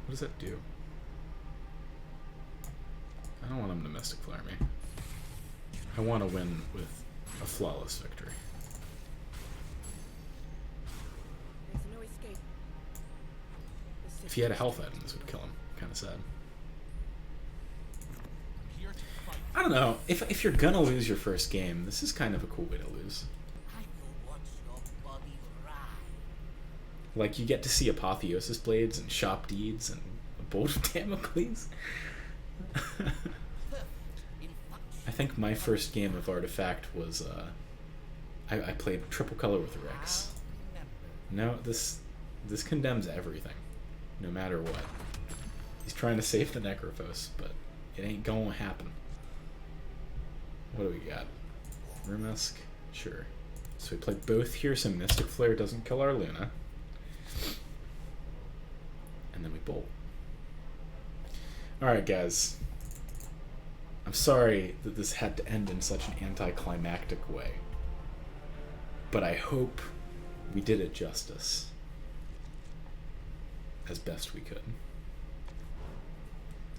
What does that do? I don't want him to Mystic Flare me. I want to win with a flawless victory.
There's no escape.
If he had a health item, this would kill him. Kind of sad. I don't know. If you're gonna lose your first game, this is kind of a cool way to lose.
I will watch your body rise.
Like, you get to see Apotheosis Blades and Shop Deeds and a Bolt of Damocles. I think my first game of Artifact was, I played triple color with Rex. No, this condemns everything, no matter what. He's trying to save the Necrophos, but it ain't gonna happen. What do we got? Rumesk? Sure. So we play both here, so Mystic Flare doesn't kill our Luna. And then we bolt. Alright, guys. I'm sorry that this had to end in such an anticlimactic way. But I hope we did it justice. As best we could.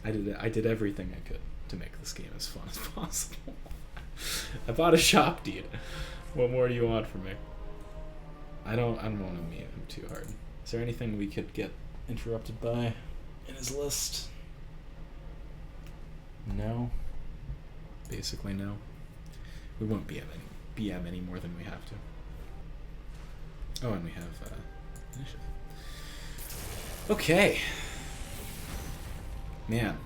I did everything I could to make this game as fun as possible. I bought a Shop Deed. What more do you want from me? I don't want to meet him too hard. Is there anything we could get interrupted by in his list? No. Basically no. We won't BM any more than we have to. Oh, and we have initiative. Okay. Man.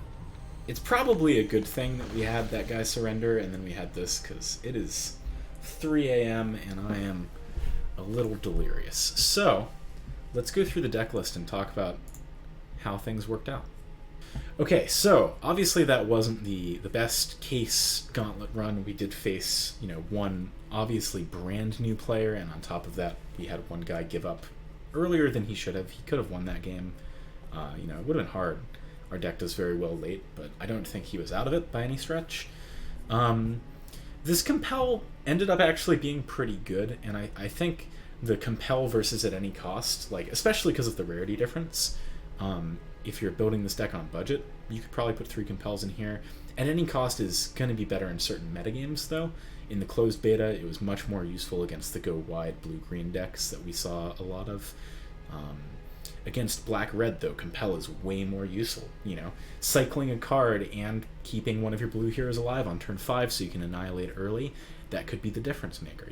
It's probably a good thing that we had that guy surrender and then we had this, because it is 3 a.m. and I am a little delirious. So, let's go through the deck list and talk about how things worked out. Okay, so obviously that wasn't the best case Gauntlet run. We did face, one obviously brand new player, and on top of that, we had one guy give up earlier than he should have. He could have won that game. It would have been hard. Our deck does very well late, but I don't think he was out of it by any stretch. This Compel ended up actually being pretty good, and I think the Compel versus at any cost, like especially because of the rarity difference, if you're building this deck on budget, you could probably put 3 Compels in here. At any cost is going to be better in certain metagames, though. In the closed beta, it was much more useful against the go-wide blue-green decks that we saw a lot of. Against black-red, though, Compel is way more useful. Cycling a card and keeping one of your blue heroes alive on turn 5 so you can annihilate early, that could be the difference maker,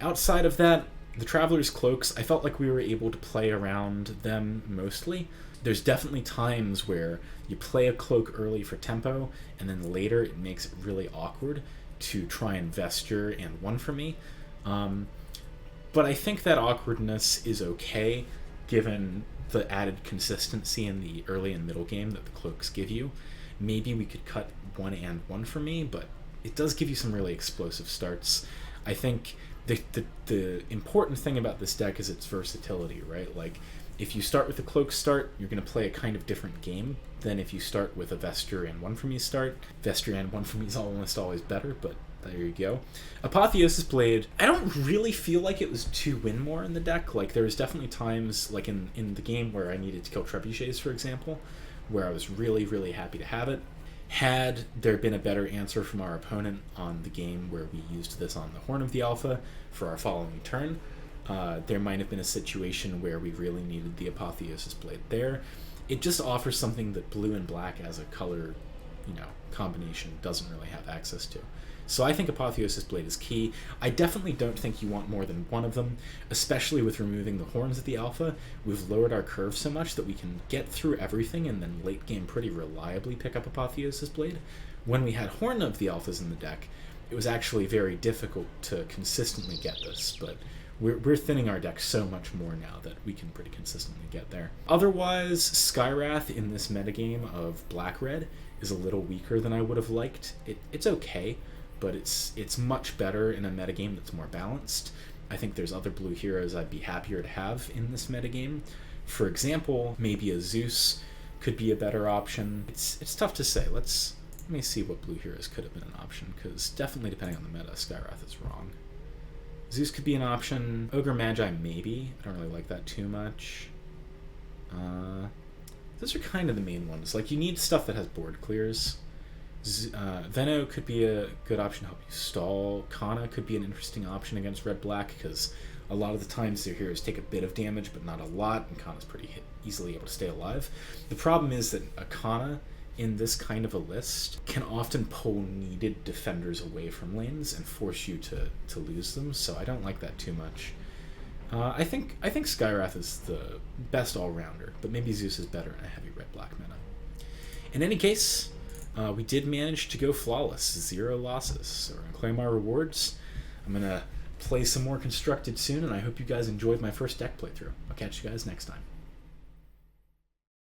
Outside of that, the Traveler's Cloaks, I felt like we were able to play around them mostly. There's definitely times where you play a cloak early for tempo, and then later it makes it really awkward to try and vesture and one for me. But I think that awkwardness is okay, given the added consistency in the early and middle game that the cloaks give you. Maybe we could cut one and one for me, but it does give you some really explosive starts. I think the important thing about this deck is its versatility, right? Like, if you start with a cloak start, you're going to play a kind of different game than if you start with a Vesture and one for me start. Vesture and one for me is almost always better, but there you go. Apotheosis Blade, I don't really feel like it was to win more in the deck. Like, there was definitely times, like in the game where I needed to kill trebuchets, for example, where I was really, really happy to have it. Had there been a better answer from our opponent on the game where we used this on the Horn of the Alpha for our following turn, there might have been a situation where we really needed the Apotheosis Blade there. It just offers something that blue and black as a color, combination doesn't really have access to. So I think Apotheosis Blade is key. I definitely don't think you want more than one of them, especially with removing the horns at the alpha. We've lowered our curve so much that we can get through everything and then late game pretty reliably pick up Apotheosis Blade. When we had Horn of the Alphas in the deck, it was actually very difficult to consistently get this, but we're thinning our deck so much more now that we can pretty consistently get there. Otherwise, Skywrath in this metagame of Black-Red is a little weaker than I would have liked. It's okay, but it's much better in a metagame that's more balanced. I think there's other blue heroes I'd be happier to have in this metagame. For example, maybe a Zeus could be a better option. It's tough to say. Let me see what blue heroes could have been an option, because definitely depending on the meta, Skywrath is wrong. Zeus could be an option. Ogre Magi, maybe. I don't really like that too much. Those are kind of the main ones. Like, you need stuff that has board clears. Venno could be a good option to help you stall. Kana could be an interesting option against red-black, because a lot of the times their heroes take a bit of damage, but not a lot, and Kana's pretty easily able to stay alive. The problem is that a Kana in this kind of a list can often pull needed defenders away from lanes and force you to lose them, so I don't like that too much. I think Skywrath is the best all-rounder, but maybe Zeus is better in a heavy red-black meta. In any case, we did manage to go flawless, 0 losses, so we're going to claim our rewards. I'm going to play some more Constructed soon, and I hope you guys enjoyed my first deck playthrough. I'll catch you guys next time.